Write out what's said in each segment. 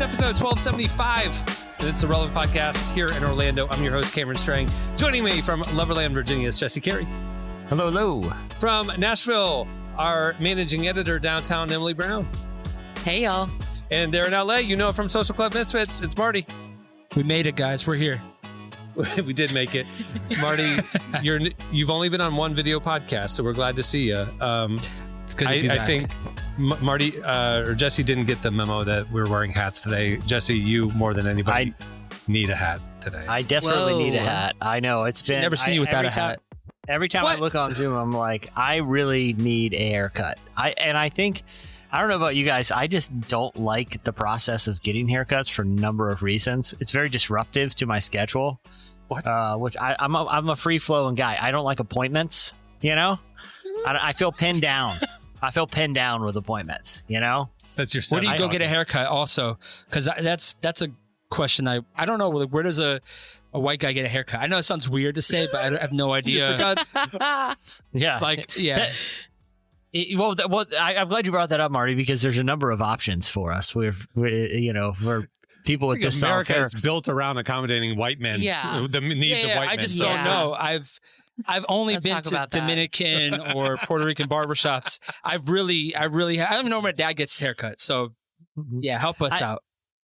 It's episode 1275, and it's the Relevant Podcast here in Orlando. I'm your host, Cameron Strang. Joining me from Loverland, Virginia is Jesse Carey. Hello, hello. From Nashville, our managing editor downtown, Emily Brown. Hey, y'all. And there in LA, you know from Social Club Misfits, it's Marty. We made it, guys. We're here. We did make it. Marty, you've only been on one video podcast, so we're glad to see you. It's good to be back. I think Marty or Jesse didn't get the memo that we're wearing hats today. Jesse, you more than anybody need a hat today. I desperately need a hat. I know it's been. Never seen you without a hat. Every time I look on Zoom, I'm like, I really need a haircut. I don't know about you guys. I just don't like the process of getting haircuts for a number of reasons. It's very disruptive to my schedule. What? Which I'm a free flowing guy. I don't like appointments. You know, I feel pinned down. I feel pinned down with appointments. You know, that's your. Where do you go get a haircut? Also, because that's a question. I don't know. Like, where does a white guy get a haircut? I know it sounds weird to say, but I have no idea. Yeah. Like, yeah. I'm glad you brought that up, Marty, because there's a number of options for us. We're people with this America is built around accommodating white men. Yeah. The needs of white men. I just don't know. I've only been to Dominican or Puerto Rican barbershops. I don't even know where my dad gets his haircut. So yeah, help us out.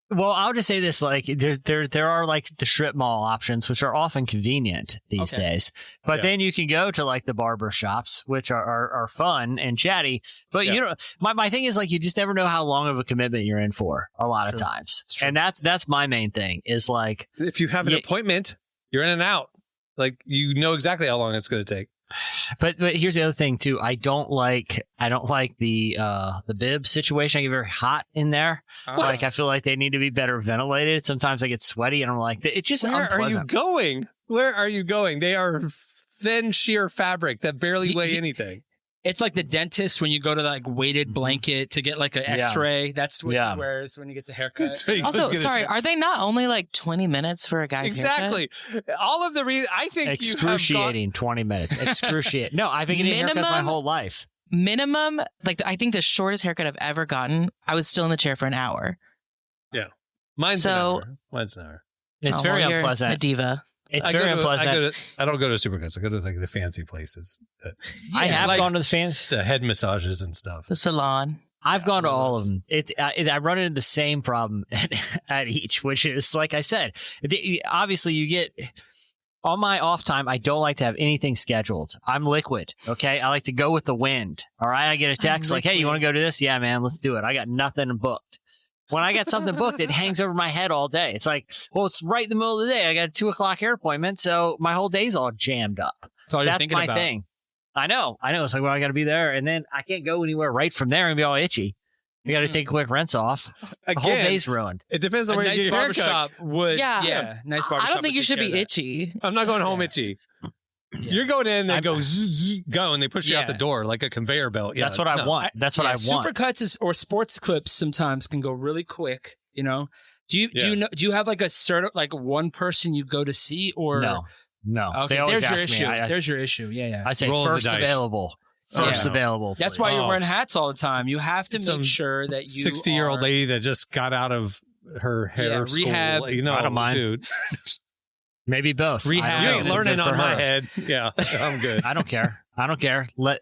Well, I'll just say this: like, there are like the strip mall options, which are often convenient these days. But then you can go to like the barber shops, which are fun and chatty. But you know, my thing is like you just never know how long of a commitment you're in for a lot of times, and that's my main thing. Is like if you have an appointment, you're in and out. Like you know exactly how long it's going to take. But here's the other thing too. I don't like the bib situation. I get very hot in there. What? Like I feel like they need to be better ventilated. Sometimes I get sweaty and I'm like, it's just unpleasant. Where are you going? They are thin sheer fabric that barely weigh anything. It's like the dentist when you go to like weighted blanket to get like an X-ray. That's what he wears when he gets a haircut. Also, sorry, are they not only like 20 minutes for a guy's haircut? All of the reasons I think excruciating 20 minutes. Excruciating. No, I've been getting haircuts my whole life. Minimum, like I think the shortest haircut I've ever gotten, I was still in the chair for an hour. Yeah, mine's an hour. It's very unpleasant. A diva. It's very unpleasant. I don't go to Supercuts. I go to like the fancy places. I have gone to the fancy, the head massages and stuff. The salon. I've gone to all of them. I run into the same problem at each, which is like I said. Obviously, you get on my off time. I don't like to have anything scheduled. I'm liquid. Okay, I like to go with the wind. All right, I get a text like, "Hey, you want to go to this? Yeah, man, let's do it." I got nothing booked. When I got something booked, it hangs over my head all day. It's like, well, it's right in the middle of the day. I got a 2:00 hair appointment, so my whole day's all jammed up. That's my thing. I know. It's like, well, I got to be there, and then I can't go anywhere right from there and be all itchy. You got to take a quick rinse off. The whole day's ruined. It depends on where you get your haircut. Nice barbershop. I don't think you should be itchy. I'm not going home itchy. You're going in, they go, go, and they push you out the door like a conveyor belt. Yeah, that's what I want. That's what I want. Supercuts or sports clips sometimes can go really quick. You know, do you have like a certain like one person you go to see or no? Okay, they always there's your ask issue. me. There's your issue. Yeah. I say first available. Available. That's please. why you're wearing hats all the time. You have to make sure that you 60-year-old lady that just got out of her hair school. Rehab. You know, I don't mind, dude. Maybe both. Rehab. You ain't learning on my head. Yeah, I'm good. I don't care.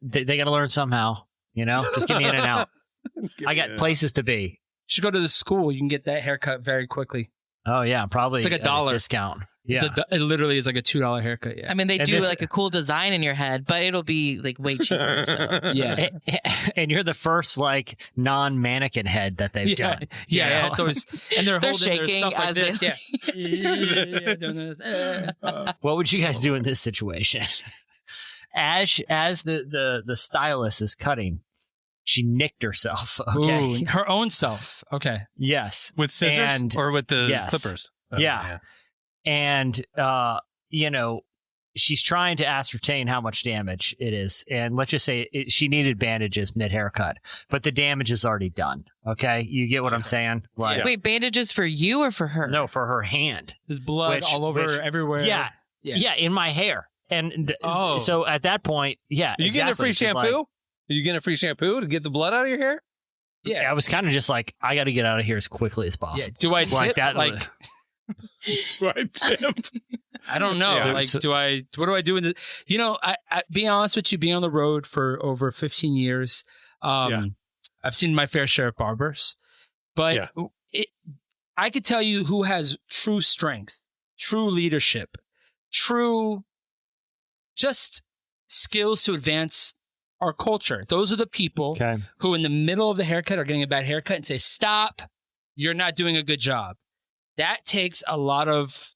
They got to learn somehow. You know, just get me in and out. I got places to be. You should go to the school. You can get that haircut very quickly. Oh yeah, probably. It's like $1 discount. Yeah, it literally is like a $2 haircut. Yeah. I mean, they do like a cool design in your head, but it'll be like way cheaper. So. Yeah, and you're the first like non-mannequin head that they've done. Yeah, it's always and they're holding shaking their stuff like as this. What would you guys do in this situation? As the stylist is cutting, she nicked herself. Okay, Ooh, her own self. Okay, yes, with scissors or with the clippers. Oh, yeah. And, you know, she's trying to ascertain how much damage it is. And let's just say she needed bandages mid-haircut, but the damage is already done. Okay? You get what I'm saying? Like, wait, bandages for you or for her? No, for her hand. There's blood all over everywhere. Yeah, in my hair. And so at that point, Are you getting a free shampoo? Are you getting a free shampoo to get the blood out of your hair? I was kind of just like, I got to get out of here as quickly as possible. Yeah. Do I tip? Like that? Like, Do I tip? I don't know. Yeah. Like, what do I do in the, I being honest with you, being on the road for over 15 years, I've seen my fair share of barbers, but I could tell you who has true strength, true leadership, true just skills to advance our culture. Those are the people who in the middle of the haircut are getting a bad haircut and say, stop, you're not doing a good job. That takes a lot of,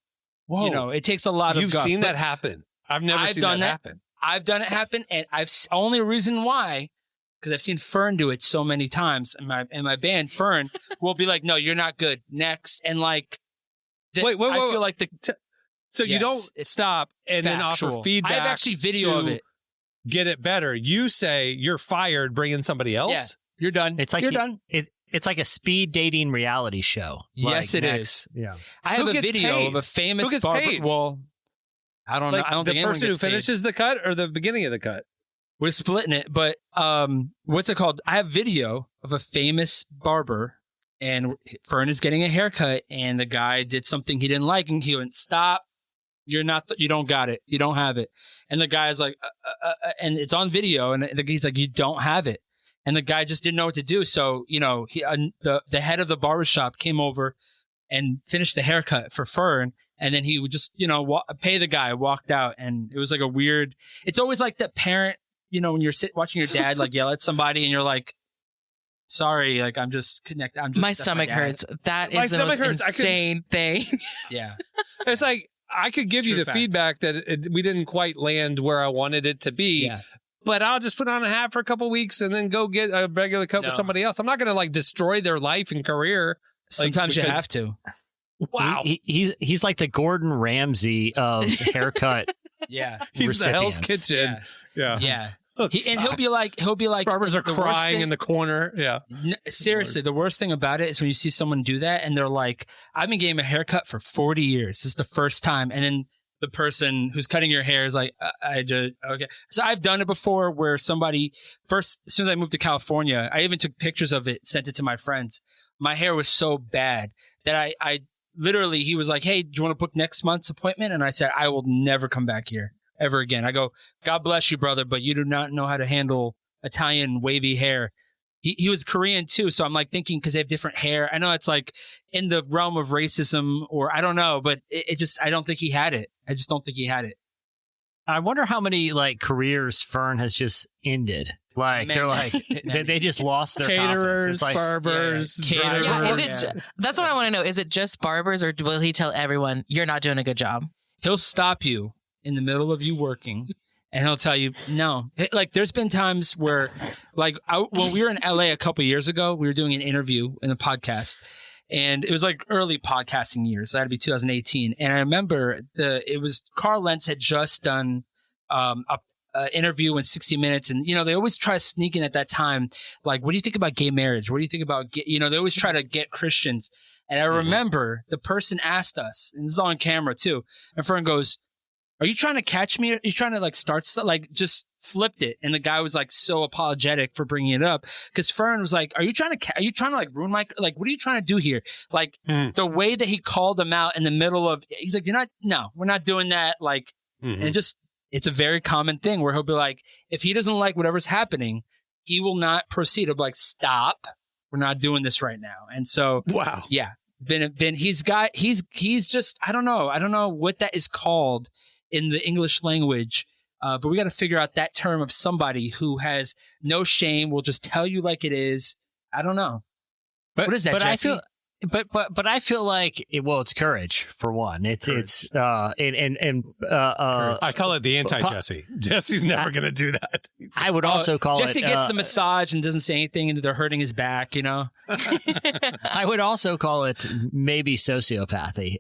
it takes a lot of guff. You've seen that happen. I've never seen that happen. I've done it happen, and only reason why, because I've seen Fern do it so many times in my band. Fern will be like, no, you're not good. Next. And like, wait. I feel like so you don't stop and factual. Then offer feedback. I have actually video of it. Get it better. You say you're fired, bring in somebody else. Yeah, you're done. It's like you're done. It's like a speed dating reality show. Yes, like it is. Yeah. I have a video of a famous Who gets barber. paid? Well, I don't know. I don't think the anyone person who gets paid. finishes the cut or the beginning of the cut. We're splitting it, but what's it called? I have video of a famous barber, and Fern is getting a haircut, and the guy did something he didn't like, and he went, "Stop! You're not. You don't got it. You don't have it." And the guy's like, and it's on video, and he's like, "You don't have it." And the guy just didn't know what to do. So, the head of the barbershop came over and finished the haircut for Fern. And then he would just, pay the guy, walked out. And it was like a weird, it's always like that parent, when you're watching your dad like yell at somebody and you're like, sorry, like I'm just my stomach hurts. That is the most insane thing. Yeah. It's like, I could give you the feedback that we didn't quite land where I wanted it to be. Yeah. But I'll just put on a hat for a couple of weeks and then go get a regular cut with somebody else. I'm not going to like destroy their life and career. Sometimes you have to. Wow. He's like the Gordon Ramsay of haircut. Yeah. He's the Hell's Kitchen. Yeah. He'll be like barbers are crying in the corner. Yeah. Seriously, the worst thing about it is when you see someone do that and they're like, I've been getting a haircut for 40 years. This is the first time. And then the person who's cutting your hair is like, okay. So I've done it before where somebody first, as soon as I moved to California, I even took pictures of it, sent it to my friends. My hair was so bad that I literally, he was like, hey, do you want to book next month's appointment? And I said, I will never come back here ever again. I go, God bless you, brother, but you do not know how to handle Italian wavy hair. He was Korean too. So I'm like thinking, because they have different hair. I know it's like in the realm of racism or I don't know, but it just, I don't think he had it. I just don't think he had it. I wonder how many like careers Fern has just ended. Like they're like they just lost their caterers, like, barbers, drivers. Yeah, that's what I want to know. Is it just barbers, or will he tell everyone you're not doing a good job? He'll stop you in the middle of you working, and he'll tell you no. Like there's been times where, like when we were in LA a couple years ago, we were doing an interview in a podcast. And it was like early podcasting years. That'd be 2018. And I remember it was Carl Lentz had just done an interview in 60 Minutes. And, they always try to sneak in at that time. Like, what do you think about gay marriage? What do you think about, they always try to get Christians. And I remember the person asked us, and this is on camera too. And Fern goes, are you trying to catch me? Are you trying to like start, like just flipped it. And the guy was like so apologetic for bringing it up. Cause Fern was like, are you trying to like ruin my, like, what are you trying to do here? Like the way that he called him out in the middle of, he's like, we're not doing that. Like, and it's a very common thing where he'll be like, if he doesn't like whatever's happening, he will not proceed. He'll be like, stop. We're not doing this right now. And so, wow. Yeah. He's just, I don't know what that is called in the English language. But we got to figure out that term of somebody who has no shame, will just tell you like it is. I don't know. What is that, but Jesse? I feel like it's courage for one. I call it the anti-Jesse. Jesse's never going to do that. I would also call Jesse it. Jesse gets the massage and doesn't say anything, and they're hurting his back. I would also call it maybe sociopathy.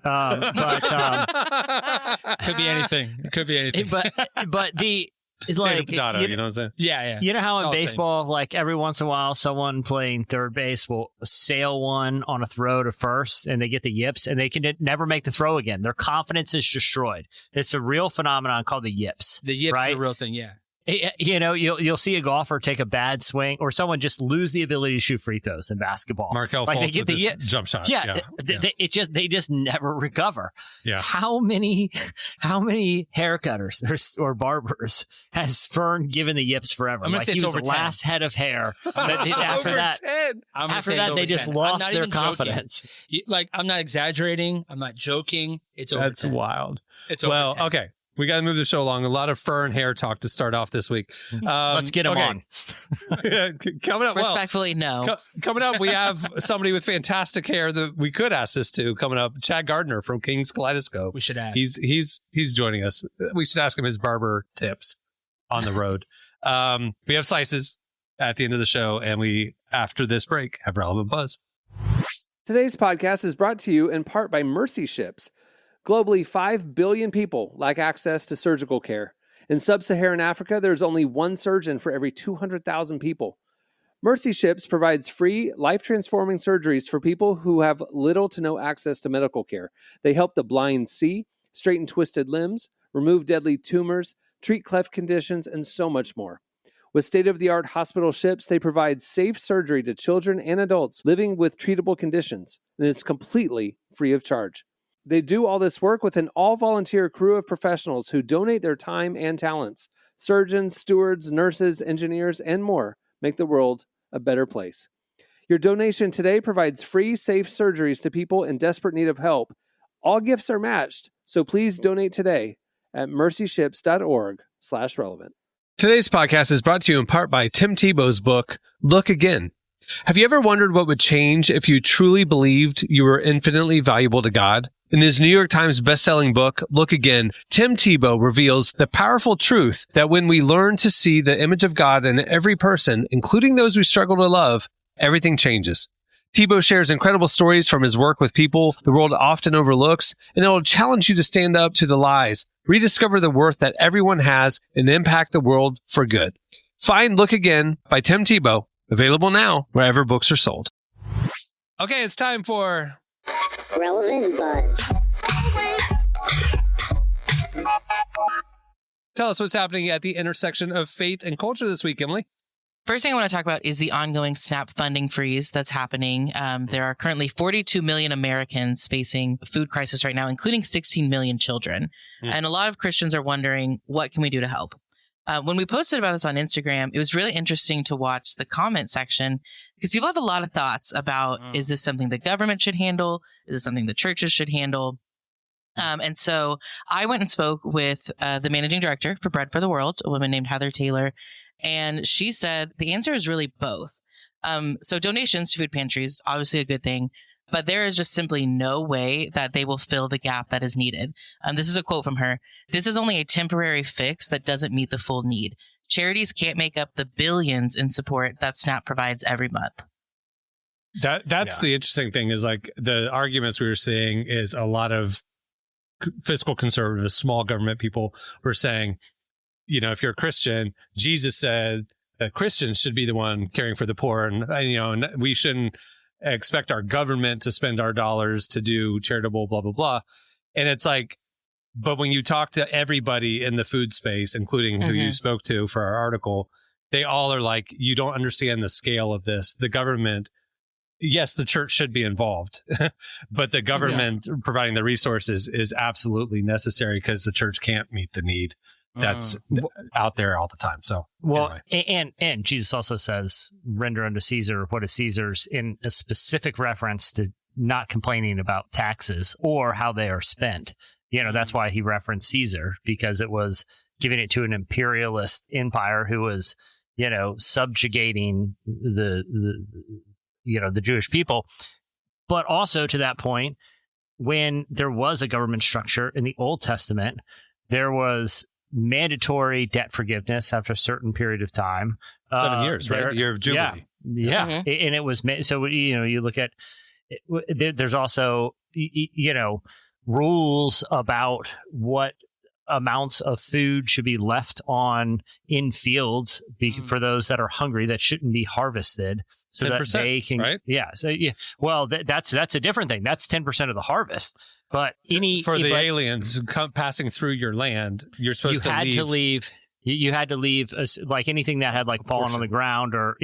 Could be anything. It could be anything. But it's like potato, you know what I'm saying? Yeah. You know how in baseball, like every once in a while, someone playing third base will sail one on a throw to first, and they get the yips, and they can never make the throw again. Their confidence is destroyed. It's a real phenomenon called the yips. The yips right? is a real thing, yeah. You'll see a golfer take a bad swing, or someone just lose the ability to shoot free throws in basketball. Markel Fultz with this jump shot. They just never recover. Yeah. How many haircutters or barbers has Fern given the yips forever? I'm gonna say he it's was over the 10. last head of hair. After that, 10. after that, they just lost their confidence. Like, I'm not exaggerating. I'm not joking. It's over. That's 10. wild. It's over 10. Okay. We got to move the show along. A lot of fur and hair talk to start off this week. Let's get them on. Coming up. Respectfully, no. Coming up, we have somebody with fantastic hair that we could ask this to. Coming up, Chad Gardner from King's Kaleidoscope. We should ask. He's joining us. We should ask him his barber tips on the road. We have slices at the end of the show, and we, after this break, have Relevant Buzz. Today's podcast is brought to you in part by Mercy Ships. Globally, 5 billion people lack access to surgical care. In sub-Saharan Africa, there's only one surgeon for every 200,000 people. Mercy Ships provides free, life-transforming surgeries for people who have little to no access to medical care. They help the blind see, straighten twisted limbs, remove deadly tumors, treat cleft conditions, and so much more. With state-of-the-art hospital ships, they provide safe surgery to children and adults living with treatable conditions, and it's completely free of charge. They do all this work with an all-volunteer crew of professionals who donate their time and talents. Surgeons, stewards, nurses, engineers, and more make the world a better place. Your donation today provides free, safe surgeries to people in desperate need of help. All gifts are matched, so please donate today at mercyships.org/relevant. Today's podcast is brought to you in part by Tim Tebow's book, Look Again. Have you ever wondered what would change if you truly believed you were infinitely valuable to God? In his New York Times bestselling book, Look Again, Tim Tebow reveals the powerful truth that when we learn to see the image of God in every person, including those we struggle to love, everything changes. Tebow shares incredible stories from his work with people the world often overlooks, and it will challenge you to stand up to the lies, rediscover the worth that everyone has, and impact the world for good. Find Look Again by Tim Tebow, available now wherever books are sold. Okay, it's time for Relevant Buzz. Tell us what's happening at the intersection of faith and culture this week, Emily. First thing I want to talk about is the ongoing SNAP funding freeze that's happening. There are currently 42 million Americans facing a food crisis right now, including 16 million children. And a lot of Christians are wondering, what can we do to help? When we posted about this on Instagram, it was really interesting to watch the comment section because people have a lot of thoughts about, is this something the government should handle? Is this something the churches should handle? And so I went and spoke with the managing director for Bread for the World, a woman named Heather Taylor. And she said the answer is really both. So donations to food pantries, obviously a good thing, but there is just simply no way that they will fill the gap that is needed. This is a quote from her. This is only a temporary fix that doesn't meet the full need. Charities can't make up the billions in support that SNAP provides every month. That's the interesting thing is like the arguments we were seeing is a lot of fiscal conservative, small government people were saying, you know, if you're a Christian, Jesus said that Christians should be the one caring for the poor. And we shouldn't expect our government to spend our dollars to do charitable, blah, blah, blah. And it's like, but when you talk to everybody in the food space, including who you spoke to for our article, they all are like, you don't understand the scale of this. The government, yes, the church should be involved, but the government providing the resources is absolutely necessary because the church can't meet the need that's out there all the time. So, anyway. and Jesus also says, render unto Caesar what is Caesar's, in a specific reference to not complaining about taxes or how they are spent. You know, that's why he referenced Caesar, because it was giving it to an imperialist empire who was, you know, subjugating the Jewish people. But also to that point, when there was a government structure in the Old Testament, there was mandatory debt forgiveness after a certain period of time. 7 years, right? The year of Jubilee. Yeah. And it was, so, you know, you look at, there's also, you know, rules about what amounts of food should be left on in fields for those that are hungry that shouldn't be harvested, so that they can, right? Yeah. So well, that's a different thing. That's 10% of the harvest. But aliens passing through your land, you're supposed to leave You had to leave like anything that had like fallen on the ground or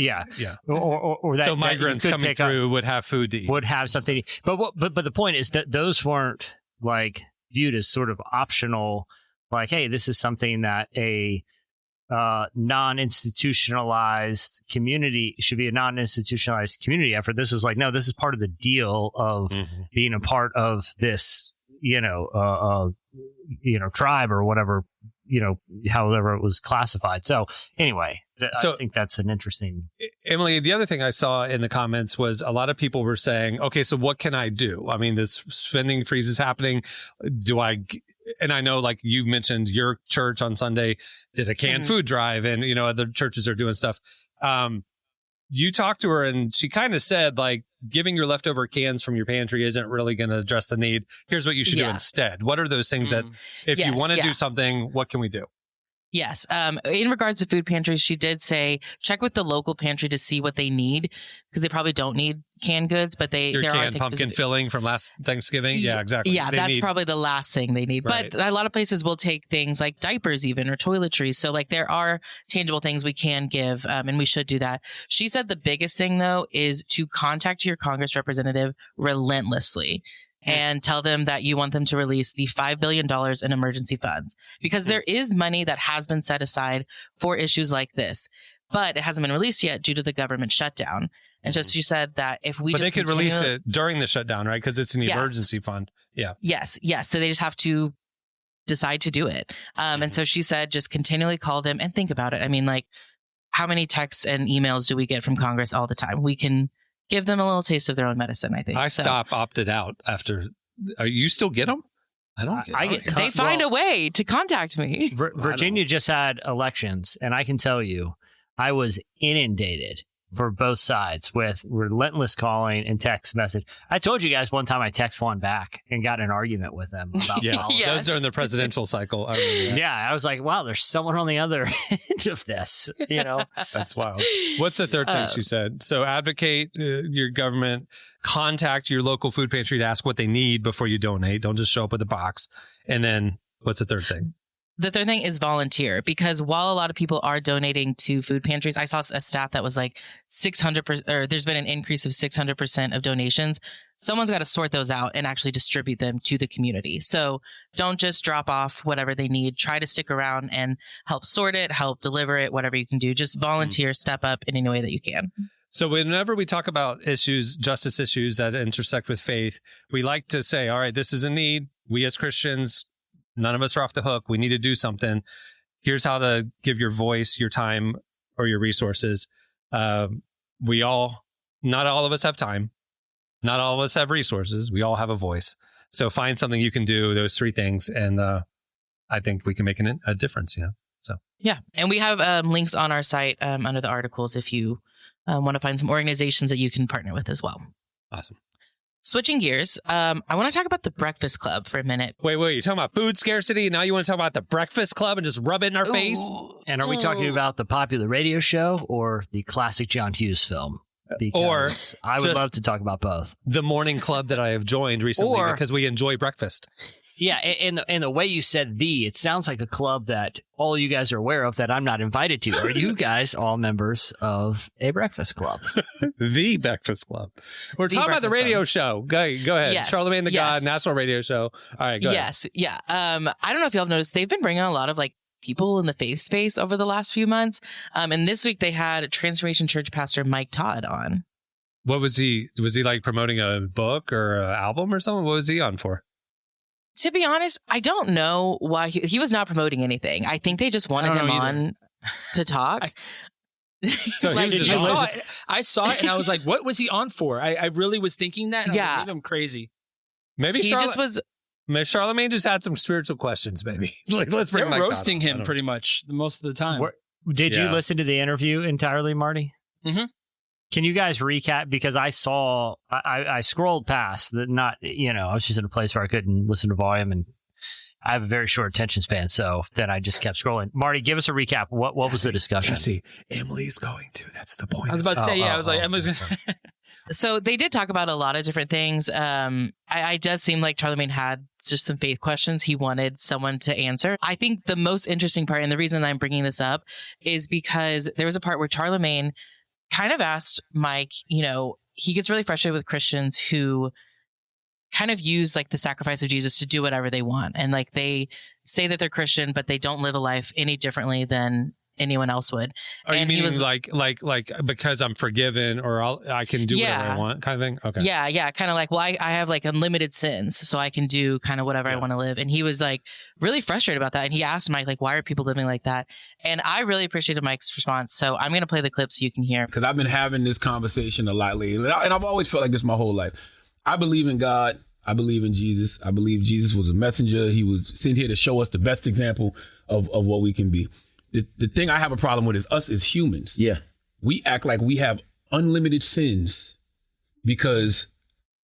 or that, so migrants that coming through would have food to eat, would have something. But the point is that those weren't like viewed as sort of optional. Like, hey, this is something that a non-institutionalized community should be a non-institutionalized community effort. This was like, no, this is part of the deal of being a part of this, tribe or whatever, however it was classified. So anyway, I think that's an interesting. Emily, the other thing I saw in the comments was a lot of people were saying, okay, so what can I do? I mean, this spending freeze is happening. And I know, like you've mentioned, your church on Sunday did a canned food drive, and other churches are doing stuff. You talked to her, and she kind of said, like, giving your leftover cans from your pantry isn't really going to address the need. Here's what you should do instead. What are those things that, if you want to do something, what can we do? Yes. In regards to food pantries, she did say check with the local pantry to see what they need, because they probably don't need canned goods, but there are canned pumpkin filling from last Thanksgiving. Yeah, exactly. Yeah, that's probably the last thing they need. Right. But a lot of places will take things like diapers even, or toiletries. So like there are tangible things we can give, and we should do that. She said the biggest thing though is to contact your Congress representative relentlessly and tell them that you want them to release the $5 billion in emergency funds, because there is money that has been set aside for issues like this, but it hasn't been released yet due to the government shutdown. And so she said that if we they could release it during the shutdown, right? Because it's an emergency fund. Yeah. Yes. So they just have to decide to do it. And so she said, just continually call them and think about it. I mean, like, how many texts and emails do we get from Congress all the time? We can give them a little taste of their own medicine, I think. I opted out after. You still get them? I don't get them. They find a way to contact me. Virginia just had elections, and I can tell you, I was inundated for both sides with relentless calling and text message. I told you guys one time I text one back and got in an argument with them about that was during the presidential cycle. I was like, wow, there's someone on the other end of this, That's wild. What's the third thing she said? So advocate your government, contact your local food pantry to ask what they need before you donate. Don't just show up with a box. And then what's the third thing? The third thing is volunteer, because while a lot of people are donating to food pantries, I saw a stat that was like 600%, or there's been an increase of 600% of donations. Someone's got to sort those out and actually distribute them to the community. So don't just drop off whatever they need. Try to stick around and help sort it, help deliver it, whatever you can do. Just volunteer, step up in any way that you can. So whenever we talk about issues, justice issues that intersect with faith, we like to say, all right, this is a need. We as Christians, none of us are off the hook. We need to do something. Here's how to give your voice, your time, or your resources. Not all of us have time. Not all of us have resources. We all have a voice. So find something you can do, those three things. And I think we can make a difference, So yeah. And we have links on our site under the articles if you want to find some organizations that you can partner with as well. Awesome. Switching gears, I want to talk about the Breakfast Club for a minute. Wait, you're talking about food scarcity? Now you want to talk about the Breakfast Club and just rub it in our face? And are we talking about the popular radio show or the classic John Hughes film? Because I would love to talk about both. The morning club that I have joined recently because we enjoy breakfast. Yeah, and the way you said it sounds like a club that all you guys are aware of that I'm not invited to. Are you guys all members of a breakfast club? The Breakfast Club. We're talking about the radio show. Go ahead. Yes. Charlemagne the God, national radio show. All right, go ahead. Yes, yeah. I don't know if y'all have noticed, they've been bringing on a lot of like people in the faith space over the last few months. And this week they had Transformation Church pastor Mike Todd on. What was he? Was he like promoting a book or an album or something? What was he on for? To be honest, I don't know why he was not promoting anything. I think they just wanted him on to talk. So like, I saw it and I was like, what was he on for? I really was thinking that. And I was like, maybe I'm crazy. Maybe Charlemagne just had some spiritual questions, maybe. Like, let's bring They're roasting him pretty much most of the time. Did you listen to the interview entirely, Marty? Mm-hmm. Can you guys recap? Because I scrolled past that. I was just in a place where I couldn't listen to volume, and I have a very short attention span. So then I just kept scrolling. Marty, give us a recap. What was the discussion? Jesse, Emily's going to. That's the point. I was about to say, I was like, Emily's going to. So they did talk about a lot of different things. It does seem like Charlemagne had just some faith questions he wanted someone to answer. I think the most interesting part, and the reason I'm bringing this up, is because there was a part where Charlemagne kind of asked Mike, he gets really frustrated with Christians who kind of use like the sacrifice of Jesus to do whatever they want. And like they say that they're Christian, but they don't live a life any differently than anyone else would. Are you meaning like because I'm forgiven or I can do whatever I want kind of thing? Okay. Yeah. Kind of like, well, I have like unlimited sins, so I can do kind of whatever I want to live. And he was like really frustrated about that. And he asked Mike, like, why are people living like that? And I really appreciated Mike's response. So I'm going to play the clip so you can hear. Because I've been having this conversation a lot lately. And I've always felt like this my whole life. I believe in God. I believe in Jesus. I believe Jesus was a messenger. He was sent here to show us the best example of what we can be. The thing I have a problem with is us as humans. Yeah. We act like we have unlimited sins because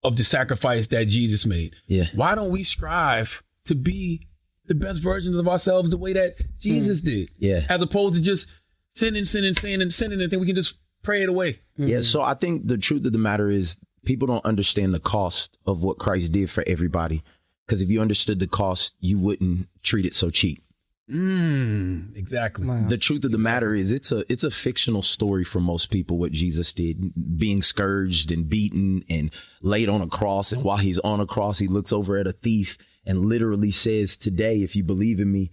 of the sacrifice that Jesus made. Yeah. Why don't we strive to be the best versions of ourselves the way that Jesus did? Yeah. As opposed to just sinning and think we can just pray it away. Yeah. So I think the truth of the matter is people don't understand the cost of what Christ did for everybody. Because if you understood the cost, you wouldn't treat it so cheap. Exactly. Wow. The truth of the matter is it's a fictional story for most people what Jesus did, being scourged and beaten and laid on a cross. And while he's on a cross, he looks over at a thief and literally says, today, if you believe in me,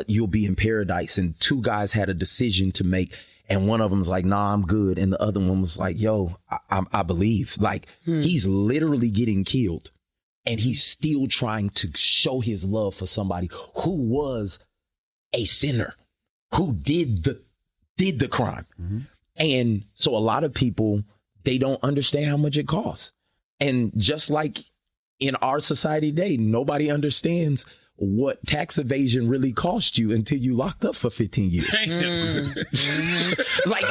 you'll be in paradise. And two guys had a decision to make. And one of them was like, nah, I'm good. And the other one was like, yo, I believe. Like he's literally getting killed and he's still trying to show his love for somebody who was a sinner, who did the crime. And so a lot of people, they don't understand how much it costs. And just like in our society today, nobody understands what tax evasion really cost you until you locked up for 15 years. Like,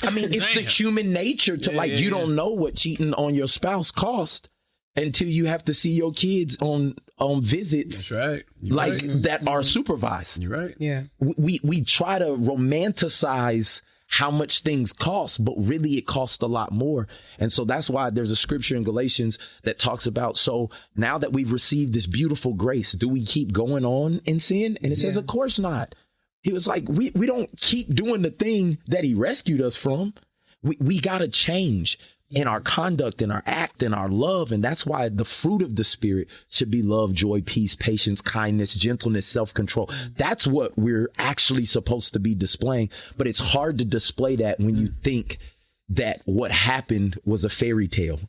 I mean, it's the human nature to you don't know what cheating on your spouse cost until you have to see your kids on visits. That's right. That are supervised. You're right. Yeah. We try to romanticize how much things cost, but really it costs a lot more. And so that's why there's a scripture in Galatians that talks about, so now that we've received this beautiful grace, do we keep going on in sin? And it says, of course not. He was like, we don't keep doing the thing that he rescued us from. We got to change in our conduct, in our act, in our love. And that's why the fruit of the Spirit should be love, joy, peace, patience, kindness, gentleness, self-control. That's what we're actually supposed to be displaying. But it's hard to display that when you think that what happened was a fairy tale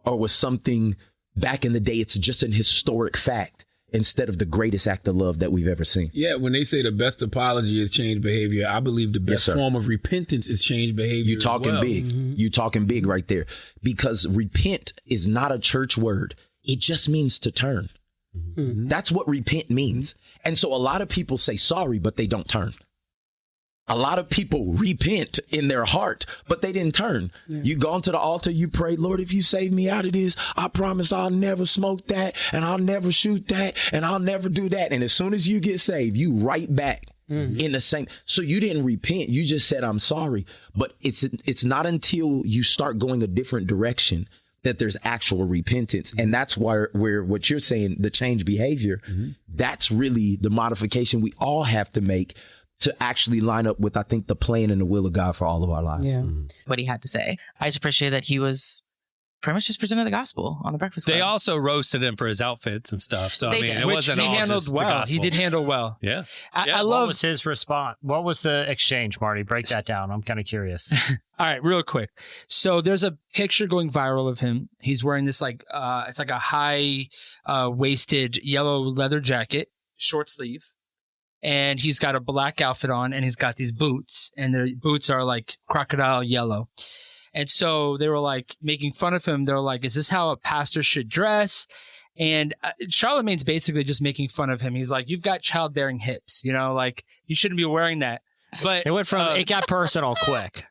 or was something back in the day. It's just an historic fact instead of the greatest act of love that we've ever seen. Yeah, when they say the best apology is change behavior, I believe the best form of repentance is change behavior. You're talking big. You're talking big right there. Because repent is not a church word. It just means to turn. That's what repent means. And so a lot of people say sorry, but they don't turn. A lot of people repent in their heart, but they didn't turn. You gone to the altar, you pray, Lord, if you save me out of this, I promise I'll never smoke that, and I'll never shoot that, and I'll never do that. And as soon as you get saved, you right back in the same. So you didn't repent. You just said, I'm sorry. But it's not until you start going a different direction that there's actual repentance. And that's where what you're saying, the change behavior, that's really the modification we all have to make to actually line up with, I think, the plan and the will of God for all of our lives. Yeah. What he had to say. I just appreciate that he was pretty much just presenting the gospel on the Breakfast Club. They also roasted him for his outfits and stuff. So, They I mean, did. it Which wasn't he all handled just well. the gospel. He did handle well. Yeah. I What love was his response? What was the exchange, Marty? Break that down. I'm kind of curious. All right, real quick. So there's a picture going viral of him. He's wearing this it's like a high waisted yellow leather jacket, short sleeve. And he's got a black outfit on and he's got these boots and the boots are like crocodile yellow. And so they were like making fun of him. They're like, is this how a pastor should dress? And Charlemagne's basically just making fun of him. He's like, you've got childbearing hips, like you shouldn't be wearing that. But it got personal quick.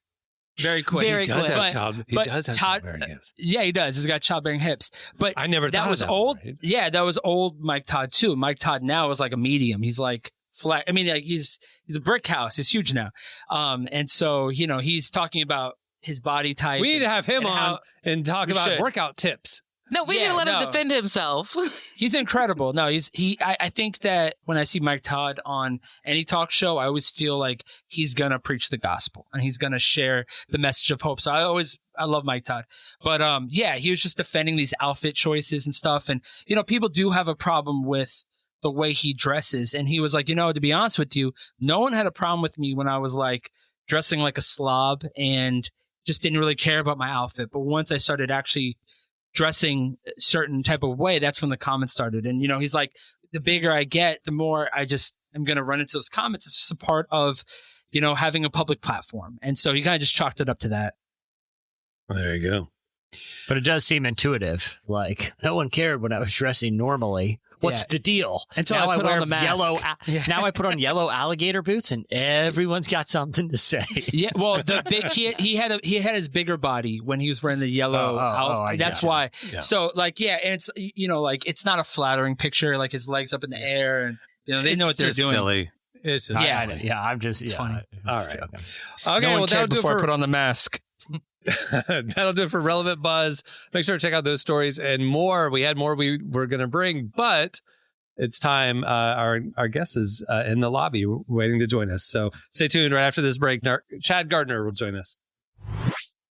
Very quick. Very He does quick. have childbearing hips. Yeah, he does. He's got childbearing hips. But I never thought that was of that old. one, right? Yeah, that was old Mike Todd too. Mike Todd now is like a medium. He's like flat. I mean, like he's a brick house. He's huge now. And so, he's talking about his body type. We need to have him on and talk about workout tips. No, we need to let him defend himself. He's incredible. No, I think that when I see Mike Todd on any talk show, I always feel like he's going to preach the gospel and he's going to share the message of hope. So I love Mike Todd. But he was just defending these outfit choices and stuff. And, people do have a problem with the way he dresses. And he was like, to be honest with you, no one had a problem with me when I was like dressing like a slob and just didn't really care about my outfit. But once I started actually dressing a certain type of way, that's when the comments started. And, he's like, the bigger I get, the more I just am going to run into those comments. It's just a part of, having a public platform. And so he kind of just chalked it up to that. Well, there you go. But it does seem intuitive. Like, no one cared when I was dressing normally. What's the deal? Until now I put on the mask. Now I put on yellow alligator boots, and everyone's got something to say. Yeah, well, he had his bigger body when he was wearing the yellow outfit. That's why. Yeah. So and it's it's not a flattering picture. Like his legs up in the air, and they know what they're doing. Silly. It's just it's funny. All right. Joking. Okay. No one cared before I put on the mask. That'll do it for Relevant Buzz. Make sure to check out those stories and more. We had more we were going to bring, but it's time. Our guest is in the lobby waiting to join us. So stay tuned. Right after this break, Chad Gardner will join us.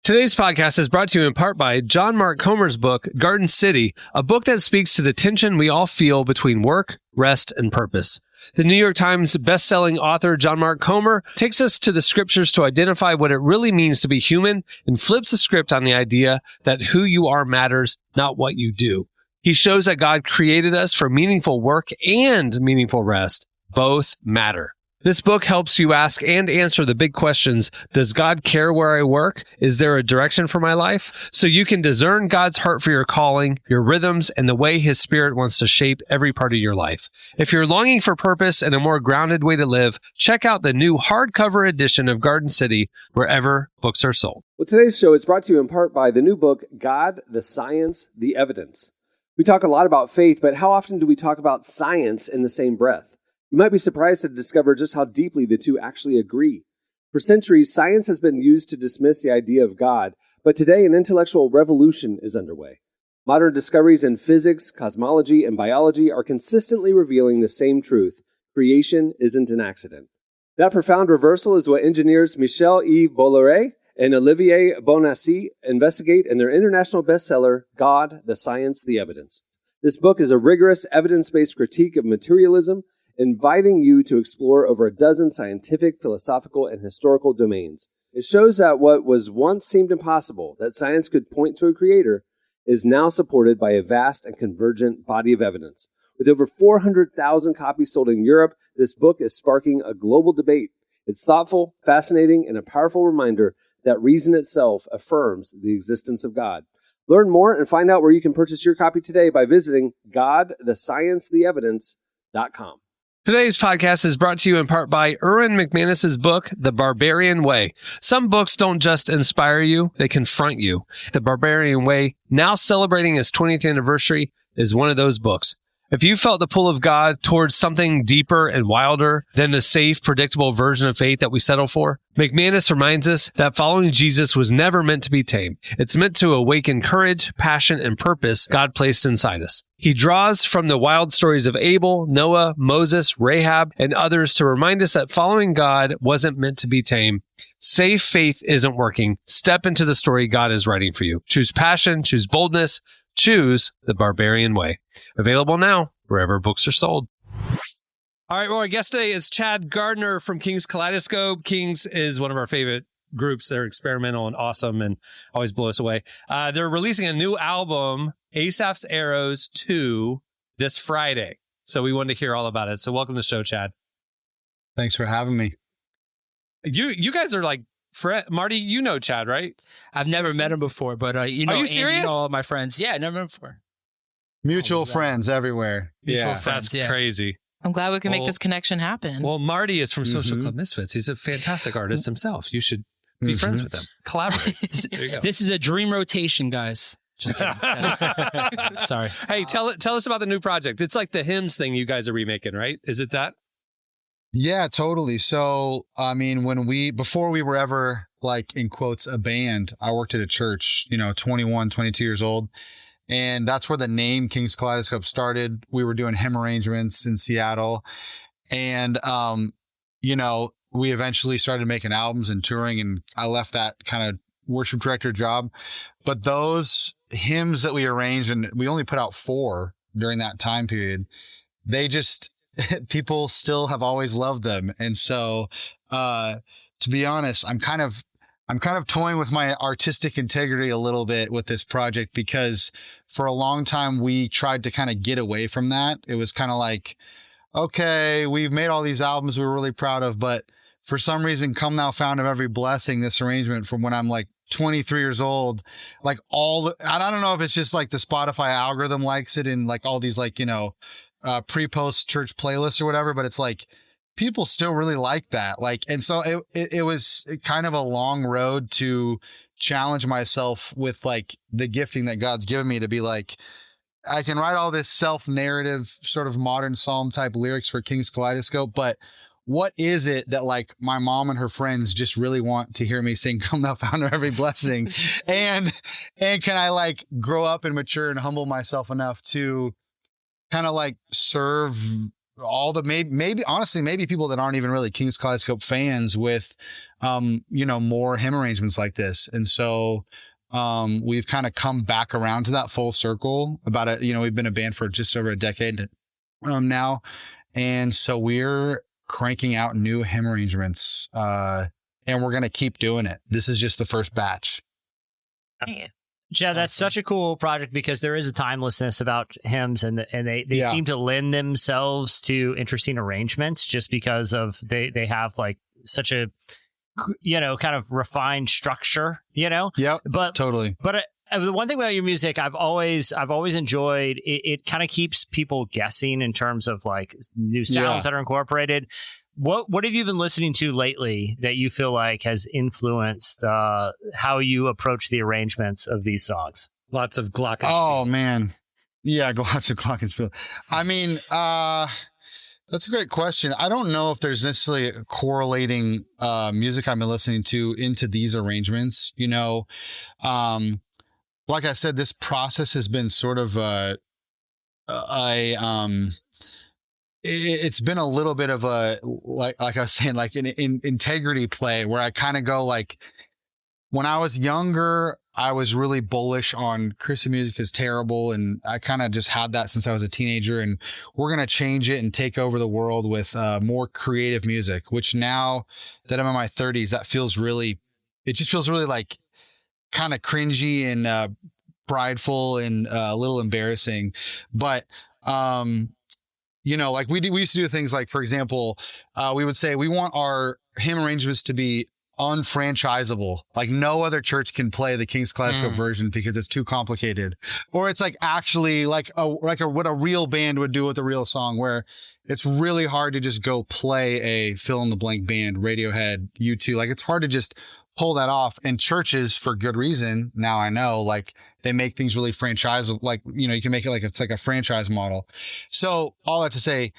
Today's podcast is brought to you in part by John Mark Comer's book, Garden City, a book that speaks to the tension we all feel between work, rest, and purpose. The New York Times best-selling author John Mark Comer takes us to the scriptures to identify what it really means to be human and flips the script on the idea that who you are matters, not what you do. He shows that God created us for meaningful work and meaningful rest. Both matter. This book helps you ask and answer the big questions. Does God care where I work? Is there a direction for my life? So you can discern God's heart for your calling, your rhythms, and the way his spirit wants to shape every part of your life. If you're longing for purpose and a more grounded way to live, check out the new hardcover edition of Garden City wherever books are sold. Well, today's show is brought to you in part by the new book, God, the Science, the Evidence. We talk a lot about faith, but how often do we talk about science in the same breath? You might be surprised to discover just how deeply the two actually agree. For centuries, science has been used to dismiss the idea of God, but today an intellectual revolution is underway. Modern discoveries in physics, cosmology, and biology are consistently revealing the same truth: creation isn't an accident. That profound reversal is what engineers Michel-Yves Bolloré and Olivier Bonassi investigate in their international bestseller, God, the Science, the Evidence. This book is a rigorous, evidence-based critique of materialism, inviting you to explore over a dozen scientific, philosophical, and historical domains. It shows that what was once seemed impossible, that science could point to a creator, is now supported by a vast and convergent body of evidence. With over 400,000 copies sold in Europe, this book is sparking a global debate. It's thoughtful, fascinating, and a powerful reminder that reason itself affirms the existence of God. Learn more and find out where you can purchase your copy today by visiting godthesciencetheevidence.com. Today's podcast is brought to you in part by Erwin McManus's book, The Barbarian Way. Some books don't just inspire you, they confront you. The Barbarian Way, now celebrating its 20th anniversary, is one of those books. If you felt the pull of God towards something deeper and wilder than the safe, predictable version of faith that we settle for, McManus reminds us that following Jesus was never meant to be tame. It's meant to awaken courage, passion, and purpose God placed inside us. He draws from the wild stories of Abel, Noah, Moses, Rahab, and others to remind us that following God wasn't meant to be tame. Safe faith isn't working. Step into the story God is writing for you. Choose passion, choose boldness, choose the Barbarian Way. Available now wherever books are sold. All right, well, our guest today is Chad Gardner from Kings Kaleidoscope. Kings is one of our favorite groups. They're experimental and awesome and always blow us away. They're releasing a new album, Asaph's Arrows 2, this Friday. So we wanted to hear all about it. So welcome to the show, Chad. Thanks for having me. You guys are like, Marty, you know Chad, right? I've never met him before, but Are you serious? Andy, all of my friends. Yeah, I never met him before. Mutual friends everywhere. That's crazy. I'm glad we can make this connection happen. Well, Marty is from Social Club Misfits. He's a fantastic artist himself. You should be friends with him. Collaborate. There you go. This is a dream rotation, guys. Just kidding. Sorry. Hey, tell us about the new project. It's like the hymns thing you guys are remaking, right? Is it that? Yeah, totally. So, I mean, before we were ever like in quotes, a band. I worked at a church, 21, 22 years old. And that's where the name King's Kaleidoscope started. We were doing hymn arrangements in Seattle. And, we eventually started making albums and touring, and I left that kind of worship director job. But those hymns that we arranged, and we only put out 4 during that time period, they just, people still have always loved them. And so, to be honest, I'm kind of toying with my artistic integrity a little bit with this project, because for a long time we tried to kind of get away from that. It was kind of like, okay, we've made all these albums we're really proud of, but for some reason, Come Thou Fount of Every Blessing, this arrangement from when I'm like 23 years old, like I don't know if it's just like the Spotify algorithm likes it and like all these like, pre-post church playlists or whatever, but it's like people still really like that. Like, and so it was kind of a long road to challenge myself with like the gifting that God's given me to be like, I can write all this self-narrative sort of modern psalm type lyrics for King's Kaleidoscope, but what is it that like my mom and her friends just really want to hear me sing Come Thou Fount of Every Blessing? and can I like grow up and mature and humble myself enough to kind of like serve all the maybe people that aren't even really King's Kaleidoscope fans with more hymn arrangements like this. And so we've kind of come back around to that full circle about it. We've been a band for just over a decade now. And so we're cranking out new hymn arrangements, and we're going to keep doing it. This is just the first batch. Yeah, that's such a cool project, because there is a timelessness about hymns, and they seem to lend themselves to interesting arrangements just because of they have like such a kind of refined structure. Yep. But totally. But the one thing about your music, I've always enjoyed it. Kind of keeps people guessing in terms of like new sounds that are incorporated. What have you been listening to lately that you feel like has influenced how you approach the arrangements of these songs? Lots of glockenspiel. Oh man, yeah, lots of glockenspiel. I mean, that's a great question. I don't know if there's necessarily correlating music I've been listening to into these arrangements. Like I said, this process has been sort of it's been a little bit of a, like I was saying, like an integrity play where I kind of go like, when I was younger, I was really bullish on Christian music is terrible. And I kind of just had that since I was a teenager, and we're going to change it and take over the world with more creative music, which now that I'm in my 30s, it just feels really like kind of cringy and prideful and a little embarrassing. But like we used to do things like, for example, we would say we want our hymn arrangements to be unfranchisable. Like no other church can play the King's Kaleidoscope version because it's too complicated. Or it's like actually like what a real band would do with a real song, where it's really hard to just go play a fill in the blank band, Radiohead, U2. Like it's hard to just pull that off. And churches, for good reason, now I know, like they make things really franchisable. Like, you can make it like it's like a franchise model. So all that to say,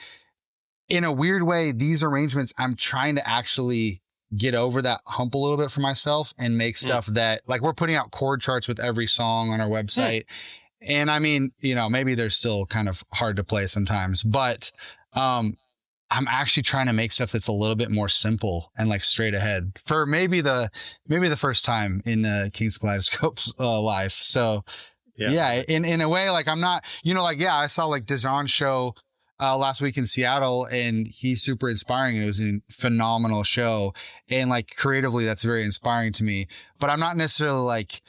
in a weird way, these arrangements, I'm trying to actually get over that hump a little bit for myself and make stuff that, like, we're putting out chord charts with every song on our website. And I mean, maybe they're still kind of hard to play sometimes, but I'm actually trying to make stuff that's a little bit more simple and like straight ahead for maybe the first time in King's Kaleidoscope's life. So in a way, like I'm not, I saw like Dazon's show last week in Seattle, and he's super inspiring. It was a phenomenal show, and like creatively, that's very inspiring to me. But I'm not necessarily like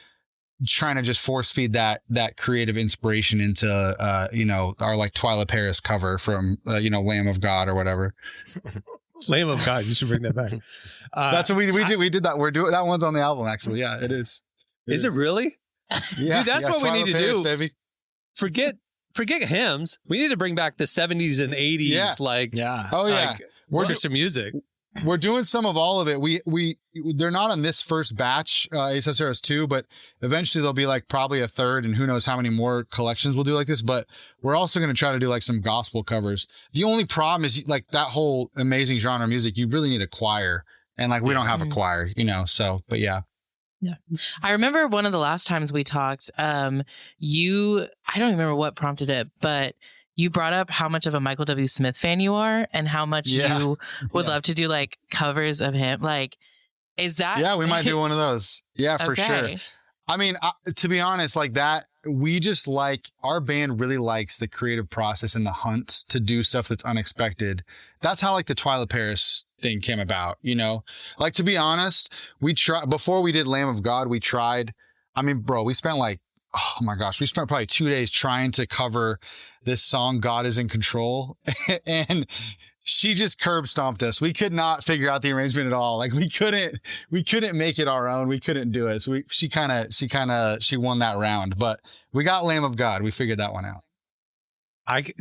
trying to just force feed that creative inspiration into our like Twyla Paris cover from Lamb of God or whatever. Lamb of God, you should bring that back. That's what we did. We did that. We're doing that. One's on the album, actually. Yeah, it is. Is it really? Yeah, dude, that's what we need to Paris, do. Baby. Forget hymns. We need to bring back the 70s and 80s, orchestra music. We're doing some of all of it. They're not on this first batch, Asaph Sarah's 2, but eventually there'll be like probably a third, and who knows how many more collections we'll do like this. But we're also going to try to do like some gospel covers. The only problem is like that whole amazing genre of music, you really need a choir. And like, we don't have a choir, you know, so, but yeah. Yeah. I remember one of the last times we talked, I don't remember what prompted it, but you brought up how much of a Michael W. Smith fan you are and how much you would love to do like covers of him. Like, is that? Yeah, we might do one of those. Yeah, for sure. I mean, to be honest, like that, we just like, our band really likes the creative process and the hunt to do stuff that's unexpected. That's how like the Twilight Paris thing came about, you know? Like, to be honest, before we did Lamb of God, we spent like, oh my gosh, we spent probably 2 days trying to cover this song, God is in Control. And she just curb stomped us. We could not figure out the arrangement at all. Like we couldn't make it our own. We couldn't do it. So she won that round, but we got Lamb of God. We figured that one out.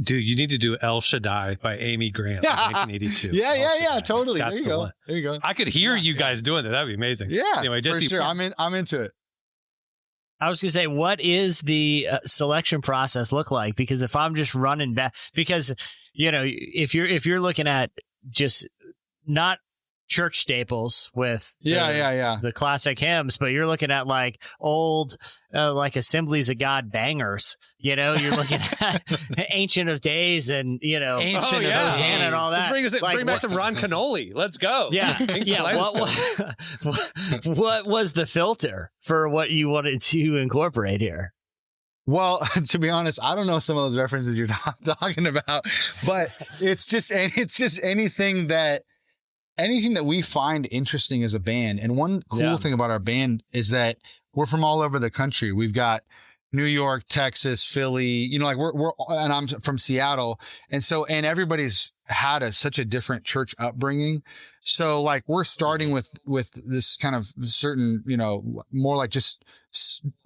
You need to do El Shaddai by Amy Grant, 1982. Yeah, totally. That's there you go. I could hear you guys doing that. That'd be amazing. Yeah, anyway, for sure. I'm into it. I was going to say, what is the selection process look like? Because if I'm just running back, because, you know, if you're looking at just not church staples with the classic hymns, but you're looking at like old, like Assemblies of God bangers, you know, you're looking at Ancient of Days and, you know, Hosanna and all that. Bring back some Ron Canoli. Let's go. Yeah. What was the filter for what you wanted to incorporate here? Well, to be honest, I don't know some of those references you're talking about, but it's just anything that we find interesting as a band. And one cool thing about our band is that we're from all over the country. We've got New York, Texas, Philly, you know, like and I'm from Seattle. And everybody's had such a different church upbringing. So like we're starting with this kind of certain, you know, more like just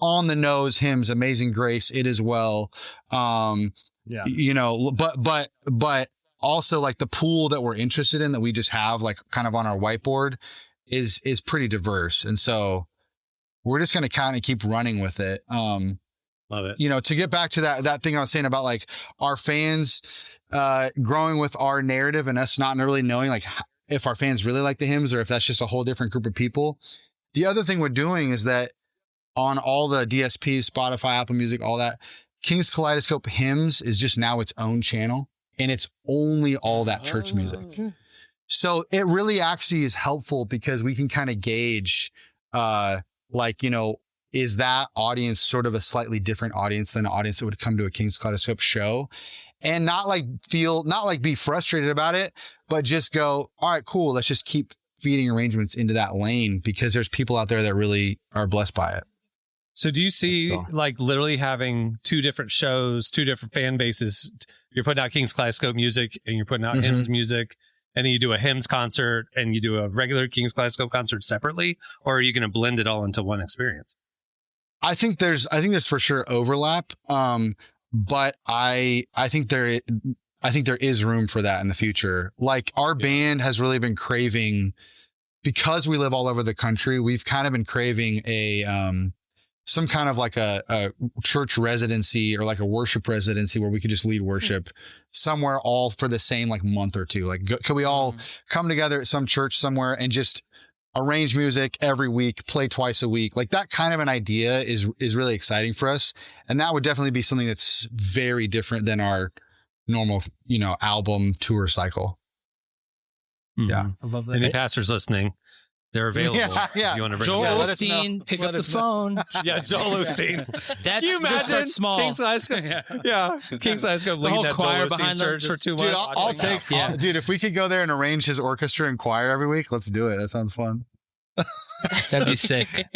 on the nose hymns, Amazing Grace, It Is Well. You know, but also like the pool that we're interested in that we just have like kind of on our whiteboard is pretty diverse. And so we're just going to kind of keep running with it. Love it. You know, to get back to that thing I was saying about like our fans growing with our narrative and us not really knowing like if our fans really like the hymns or if that's just a whole different group of people. The other thing we're doing is that on all the DSPs, Spotify, Apple Music, all that, King's Kaleidoscope Hymns is just now its own channel. And it's only all that church music. So it really actually is helpful because we can kind of gauge, like, you know, is that audience sort of a slightly different audience than an audience that would come to a King's Kaleidoscope show, and not be frustrated about it, but just go, all right, cool. Let's just keep feeding arrangements into that lane because there's people out there that really are blessed by it. So do you see like literally having two different shows, two different fan bases? You're putting out King's Kaleidoscope music and you're putting out hymns music, and then you do a hymns concert and you do a regular King's Kaleidoscope concert separately, or are you going to blend it all into one experience? I think there's for sure overlap. But I think there is room for that in the future. Like our band has really been craving, because we live all over the country, we've kind of been craving some kind of like a church residency or like a worship residency where we could just lead worship somewhere all for the same like month or two. Like, could we all come together at some church somewhere and just arrange music every week, play twice a week? Like that kind of an idea is really exciting for us. And that would definitely be something that's very different than our normal, you know, album tour cycle. Yeah. I love that. Any pastors listening, they're available. Yeah. You want to bring Joel Osteen, pick up the phone. Yeah, Joel Osteen. That's, Can you imagine small. King's Kaleidoscope? King's Kaleidoscope leading that choir Joel Osteen behind search for 2 months. Dude, I'll take. Dude, if we could go there and arrange his orchestra and choir every week, let's do it. That sounds fun. That'd be sick.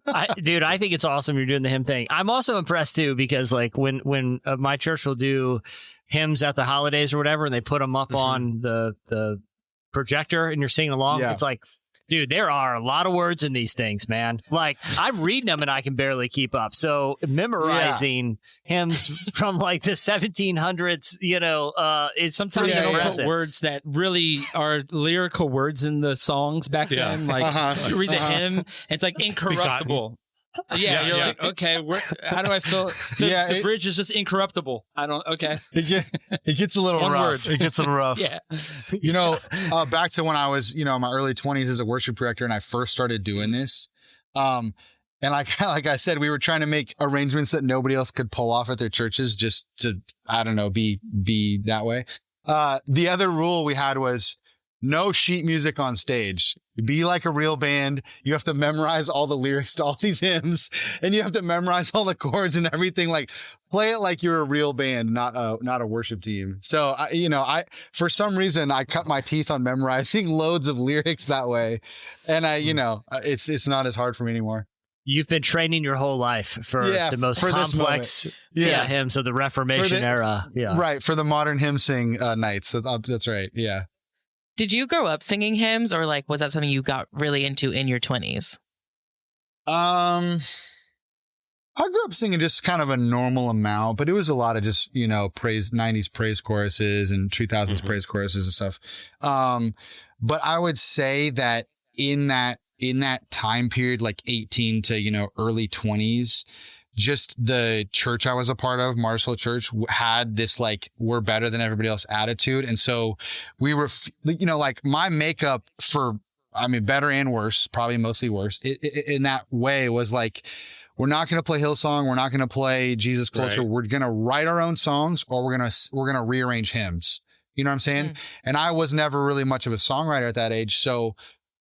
I think it's awesome you're doing the hymn thing. I'm also impressed too, because like when my church will do hymns at the holidays or whatever, and they put them up on the projector and you're singing along, it's like, dude, there are a lot of words in these things, man. Like I'm reading them and I can barely keep up. So memorizing hymns from like the 1700s, you know, it's sometimes put words that really are lyrical words in the songs back then. Like you read the hymn, and it's like incorruptible. Yeah, you're like, okay, how do I feel? The bridge is just incorruptible. Okay. It gets a little rough. It gets a little rough. Yeah. Back to when I was, in my early 20s as a worship director and I first started doing this. And like I said, we were trying to make arrangements that nobody else could pull off at their churches just to, I don't know, be that way. The other rule we had was no sheet music on stage. Be like a real band. You have to memorize all the lyrics to all these hymns, and you have to memorize all the chords and everything. Like, play it like you're a real band, not a worship team. So I for some reason I cut my teeth on memorizing loads of lyrics that way, and it's not as hard for me anymore. You've been training your whole life for the most complex hymns of the Reformation era. Yeah. Right. For the modern hymn sing nights. That's right. Yeah. Did you grow up singing hymns, or was that something you got really into in your 20s? I grew up singing just kind of a normal amount, but it was a lot of just, praise 90s praise choruses and 2000s praise choruses and stuff. But I would say that in that time period, like 18 to, early 20s, just the church I was a part of, Mars Hill Church, had this we're better than everybody else attitude. And so we were, my makeup for, better and worse, probably mostly worse, in that way was we're not going to play Hillsong. We're not going to play Jesus Culture. Right. We're going to write our own songs, or we're going to rearrange hymns. You know what I'm saying? And I was never really much of a songwriter at that age. So,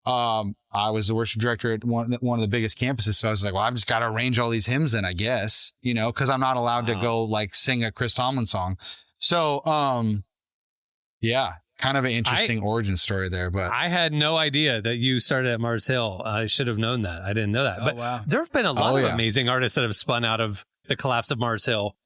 I was the worship director at one of the biggest campuses. So I was like, well, I've just got to arrange all these hymns then, I guess, cause I'm not allowed to go sing a Chris Tomlin song. So, kind of an interesting origin story there, but I had no idea that you started at Mars Hill. I should have known that. I didn't know that, but there have been a lot of amazing artists that have spun out of the collapse of Mars Hill.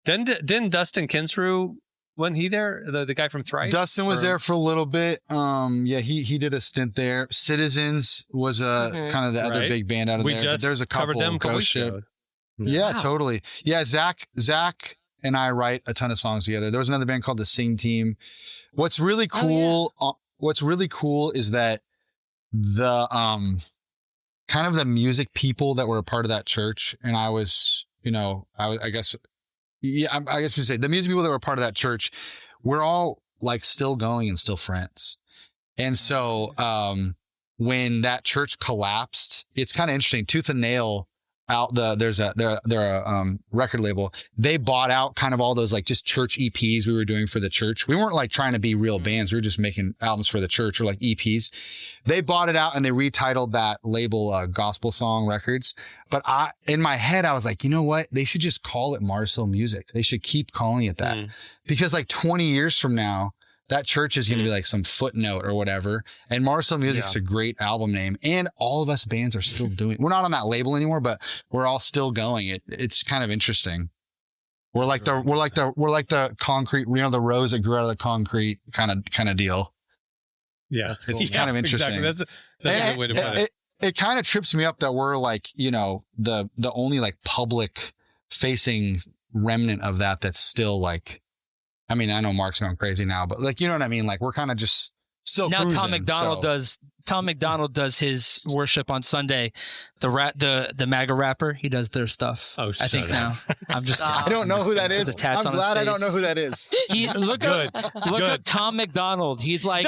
Didn't Dustin Kinsrew, wasn't he there? The guy from Thrice? Dustin was there for a little bit. He did a stint there. Citizens was kind of the other big band out of there. Just there's a couple. Covered them Ghost Ship. Yeah, totally. Yeah, Zach and I write a ton of songs together. There was another band called the Sing Team. What's really cool is that the kind of the music people that were a part of that church, and I was, I guess you say the music people that were part of that church, we're all still going and still friends. And so, when that church collapsed, it's kind of interesting. Tooth and Nail they're a record label. They bought out kind of all those just church EPs we were doing for the church. We weren't trying to be real bands. We were just making albums for the church or EPs. They bought it out and they retitled that label, Gospel Song Records. But in my head, I was like, you know what? They should just call it Mars Hill Music. They should keep calling it that because 20 years from now, that church is going to be some footnote or whatever. And Mars Hill Music's a great album name. And all of us bands are still doing, we're not on that label anymore, but we're all still going. It's kind of interesting. We're like the concrete, the rose that grew out of the concrete kind of deal. Yeah. That's cool. It's kind of interesting. Exactly. That's a good way to put it. It kind of trips me up that we're the only public facing remnant of that's still I know Mark's going crazy now, but you know what I mean? We're kind of just still now cruising, Tom McDonald does his worship on Sunday. The MAGA rapper, he does their stuff. Oh, I think now. I'm just I don't know who that is. I'm glad I don't know who that is. Look up Tom McDonald. He's you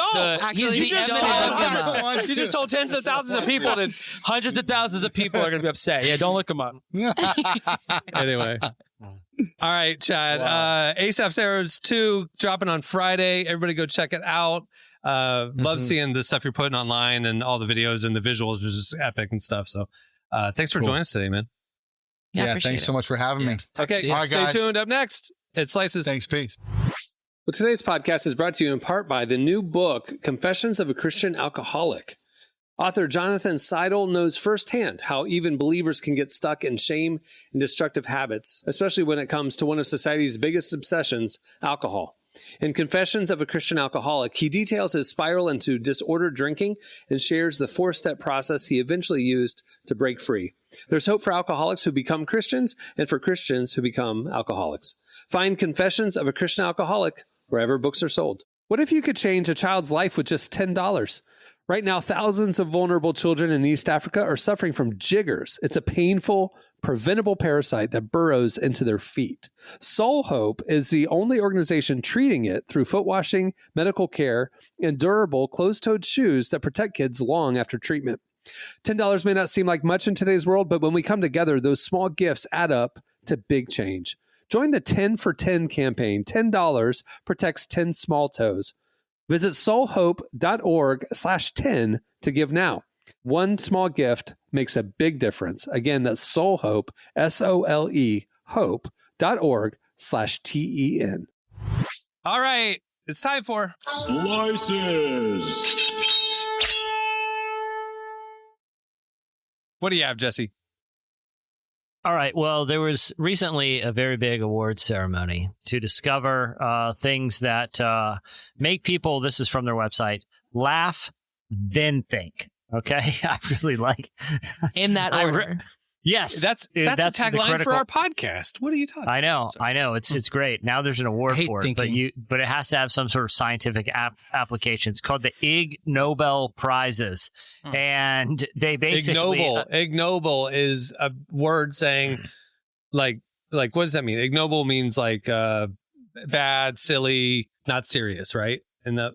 just told tens of thousands of people that hundreds of thousands of people are going to be upset. Yeah, don't look him up. Anyway. All right, Chad. Asaph's Arrows 2 dropping on Friday. Everybody go check it out. Love seeing the stuff you're putting online and all the videos and the visuals are just epic and stuff. So thanks for joining us today, man. Yeah, thanks so much for having me. Okay, all right, stay tuned. Up next, it's Slices. Thanks, peace. Well, today's podcast is brought to you in part by the new book, Confessions of a Christian Alcoholic. Author Jonathan Seidel knows firsthand how even believers can get stuck in shame and destructive habits, especially when it comes to one of society's biggest obsessions, alcohol. In Confessions of a Christian Alcoholic, he details his spiral into disordered drinking and shares the 4-step process he eventually used to break free. There's hope for alcoholics who become Christians and for Christians who become alcoholics. Find Confessions of a Christian Alcoholic wherever books are sold. What if you could change a child's life with just $10? Right now, thousands of vulnerable children in East Africa are suffering from jiggers. It's a painful, preventable parasite that burrows into their feet. Soul Hope is the only organization treating it through foot washing, medical care, and durable closed-toed shoes that protect kids long after treatment. $10 may not seem like much in today's world, but when we come together, those small gifts add up to big change. Join the 10 for 10 campaign. $10 protects 10 small toes. Visit soulhope.org/10 to give now. One small gift makes a big difference. Again, that's Soulhope, SOLE, hope.org/TEN. All right, it's time for Slices. What do you have, Jesse? All right. Well, there was recently a very big award ceremony to discover things that make people, this is from their website, laugh, then think. Okay? I really like... In that order. Yes. That's the tagline for our podcast. What are you talking about? I know. It's great. Now there's an award for it, but it has to have some sort of scientific application. It's called the Ig Nobel Prizes. And they basically... Ignoble is a word saying, like what does that mean? Ignoble means like bad, silly, not serious, right?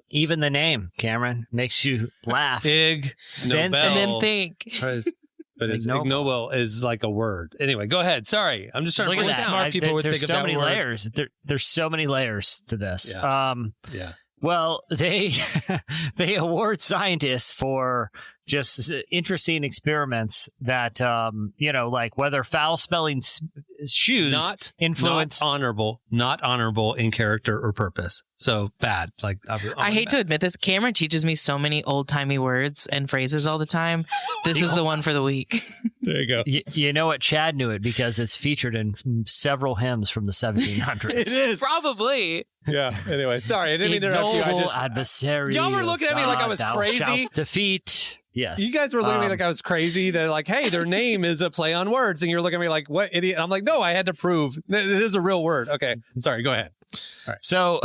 Even the name, Cameron, makes you laugh. Ig Nobel. And then think. But ignoble is like a word. Anyway, go ahead. Sorry. I'm just trying to look break at that. smart people would think of that There's so many word. layers. There's so many layers to this. Yeah. Well, they award scientists for just interesting experiments that like whether foul spelling shoes influence not honorable in character or purpose. So bad. Like I hate to admit this. Cameron teaches me so many old timey words and phrases all the time. This is the one for the week. There you go. You know what? Chad knew it because it's featured in several hymns from the 1700s. It is probably. Yeah. Anyway, sorry, I didn't mean to interrupt you. Adversary. Y'all were looking at me like I was crazy. Defeat. Yes. You guys were looking at me like I was crazy. They're like, hey, their name is a play on words. And you're looking at me like, what idiot? And I'm like, no, I had to prove it is a real word. Okay. Sorry. Go ahead. All right. So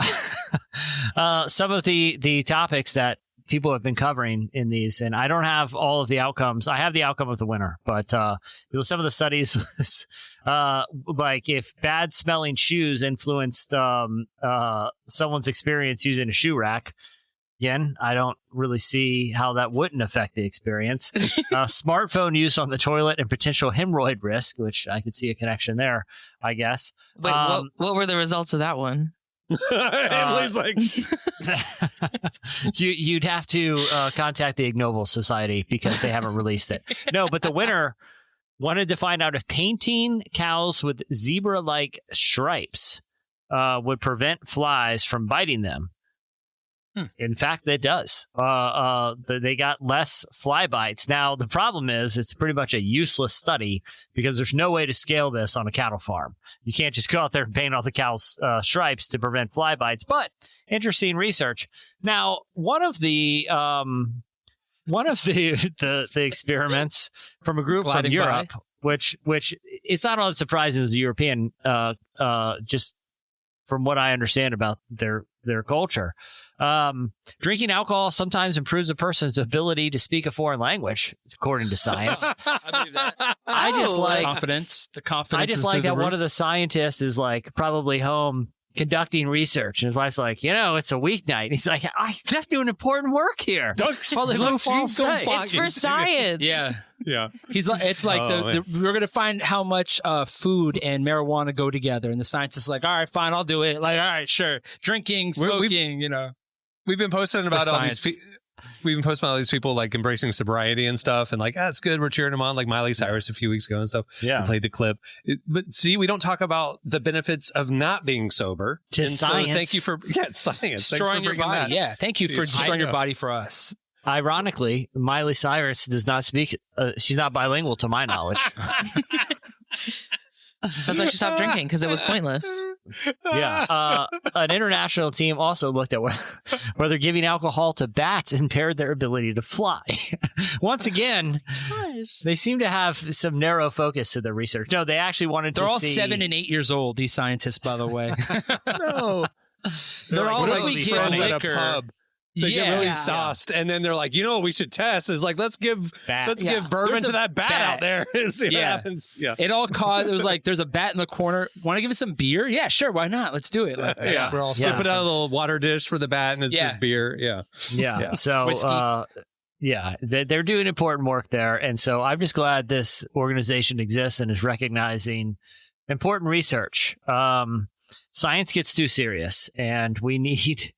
some of the topics that people have been covering in these, and I don't have all of the outcomes. I have the outcome of the winner, but some of the studies like if bad smelling shoes influenced someone's experience using a shoe rack. Again, I don't really see how that wouldn't affect the experience. Smartphone use on the toilet and potential hemorrhoid risk, which I could see a connection there, I guess. Wait, what were the results of that one? Emily's like, you'd have to contact the Ignoble Society because they haven't released it. No, but the winner wanted to find out if painting cows with zebra-like stripes would prevent flies from biting them. In fact, it does. They got less fly bites. Now, the problem is it's pretty much a useless study because there's no way to scale this on a cattle farm. You can't just go out there and paint all the cows' stripes to prevent fly bites. But interesting research. Now, one of the experiments from a group from Europe, which it's not all that surprising as a European, just from what I understand about their culture. Drinking alcohol sometimes improves a person's ability to speak a foreign language, according to science. I believe that. I just like confidence. The confidence. I just like that one of the scientists is like probably home conducting research, and his wife's like, it's a weeknight. He's like, I have to do an important work here. It's for science. Yeah. He's like, it's like we're gonna find how much food and marijuana go together, and the scientist is like, all right, fine, I'll do it. Like, all right, sure, drinking, smoking, We've been posting about all these. We've been posting about all these people like embracing sobriety and stuff, and like, it's good. We're cheering them on, like Miley Cyrus a few weeks ago and stuff. Yeah, we played the clip. But see, we don't talk about the benefits of not being sober. Science. So thank you for science. Destroying your body. That. Yeah, thank you for destroying your body for us. Ironically, Miley Cyrus does not speak. She's not bilingual, to my knowledge. That's why she stopped drinking, because it was pointless. Yeah. An international team also looked at whether giving alcohol to bats impaired their ability to fly. Once again, they seem to have some narrow focus to their research. No, they actually wanted They're to all see... 7 and 8 years old, these scientists, by the way. No. They're all like friends at a pub. They get really sauced, and then they're like, you know what we should test is like let's give bourbon to that bat out there and see what happens. Yeah, it all caused. It was like there's a bat in the corner. Want to give it some beer? Yeah, sure. Why not? Let's do it. Like, we're all they put out a little water dish for the bat, and it's just beer. Yeah. So they're doing important work there, and so I'm just glad this organization exists and is recognizing important research. Science gets too serious, and we need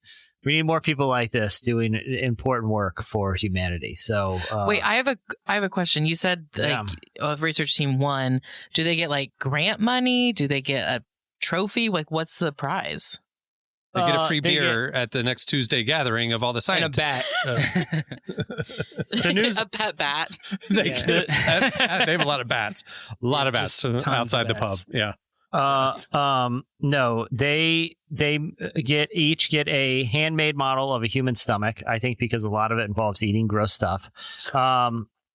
more people like this doing important work for humanity. So wait, I have a question. You said research team won. Do they get like grant money? Do they get a trophy? Like, what's the prize? They get a free beer at the next Tuesday gathering of all the scientists. And a bat. A pet bat. They have a lot of bats. A lot of bats outside the pub. Yeah. No, they each get a handmade model of a human stomach. I think because a lot of it involves eating gross stuff.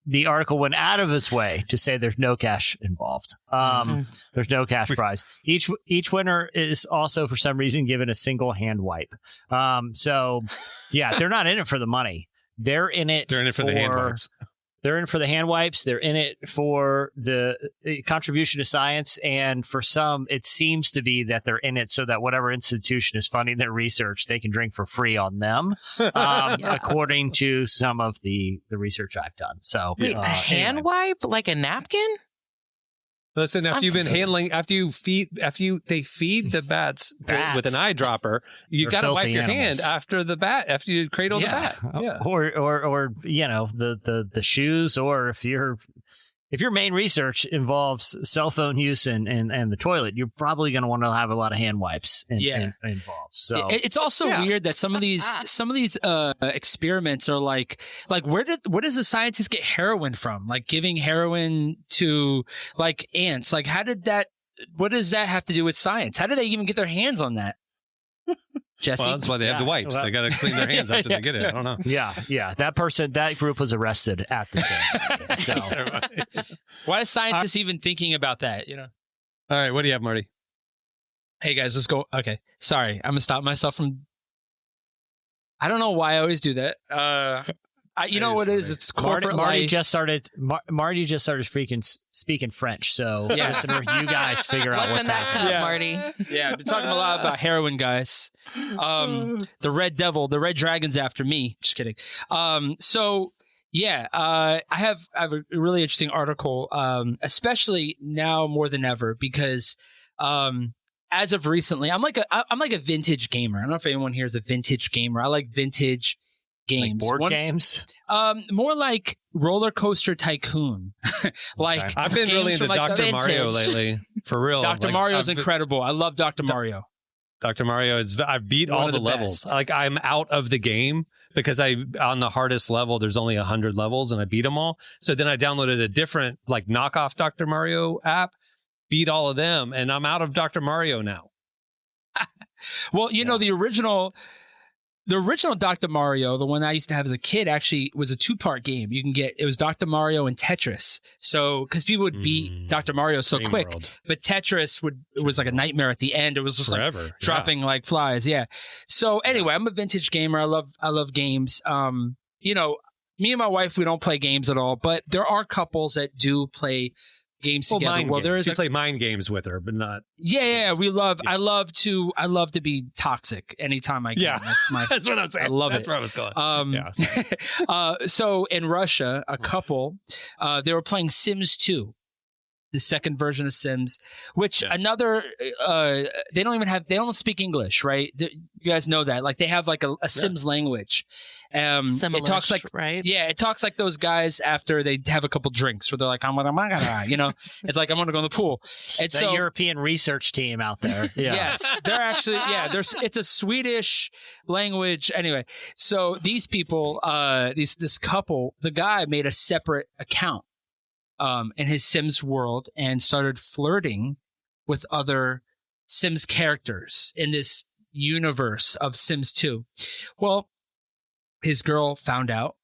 The article went out of its way to say there's no cash involved. There's no cash prize. Each winner is also for some reason given a single hand wipe. So yeah, they're not in it for the money. They're in it for the hand wipes. They're in for the hand wipes. They're in it for the contribution to science. And for some, it seems to be that they're in it so that whatever institution is funding their research, they can drink for free on them, according to some of the research I've done. So, wait, a hand wipe? Like a napkin? Listen, after they feed the bats with an eyedropper, you got to wipe your hand after you cradle the bat. Yeah. Or the shoes, or if your main research involves cell phone use and the toilet, you're probably going to want to have a lot of hand wipes involved. So it's also weird that some of these experiments are like where does the scientist get heroin from? Like giving heroin to like ants. Like what does that have to do with science? How do they even get their hands on that? Jesse? Well, that's why they have the wipes. They got to clean their hands after they get it. I don't know. Yeah. That group was arrested at the same time. So. Why is scientists even thinking about that? You know. All right, what do you have, Marty? Hey guys, let's go. Okay, sorry, I'm gonna stop myself from. I don't know why I always do that. You know what it is? It's corporate Marty life. just started freaking speaking French. So listener, you guys figure out what's happening. Marty. Yeah, I've been talking a lot about heroin, guys. The Red Devil, the Red Dragon's after me. Just kidding. I have a really interesting article, especially now more than ever, because as of recently, I'm like a vintage gamer. I don't know if anyone here is a vintage gamer. I like vintage games. Like board games? More like Roller Coaster Tycoon. I've been really into Dr. Mario lately. For real. Dr. Mario's incredible. I love Dr. Mario. Dr. Mario I've beat all the levels. Like I'm out of the game because on the hardest level, there's only 100 levels and I beat them all. So then I downloaded a different like knockoff Dr. Mario app, beat all of them, and I'm out of Dr. Mario now. Well, you know, the original Dr. Mario, the one I used to have as a kid, actually was a 2-part game. It was Dr. Mario and Tetris. So, because people would beat Dr. Mario so quick, but Tetris was like a nightmare at the end. It was just forever, like dropping like flies. Yeah. So anyway, I'm a vintage gamer. I love games. You know, me and my wife, we don't play games at all, but there are couples that do play games together. You play mind games with her, but not. Yeah. I love to be toxic anytime I can. Yeah, that's what I'm saying. I love that's it. Where I was going. So in Russia, a couple, they were playing Sims 2, the second version of Sims, which another, they don't speak English, right? You guys know that. Like they have like a Sims language. It talks like, right? Yeah, it talks like those guys after they have a couple drinks where they're like, you know, it's like, I'm going to go in the pool. It's a European research team out there. Yeah. Yes, they're actually, it's a Swedish language. Anyway, so these people, this couple, the guy made a separate account in his Sims world and started flirting with other Sims characters in this universe of Sims 2. Well, his girl found out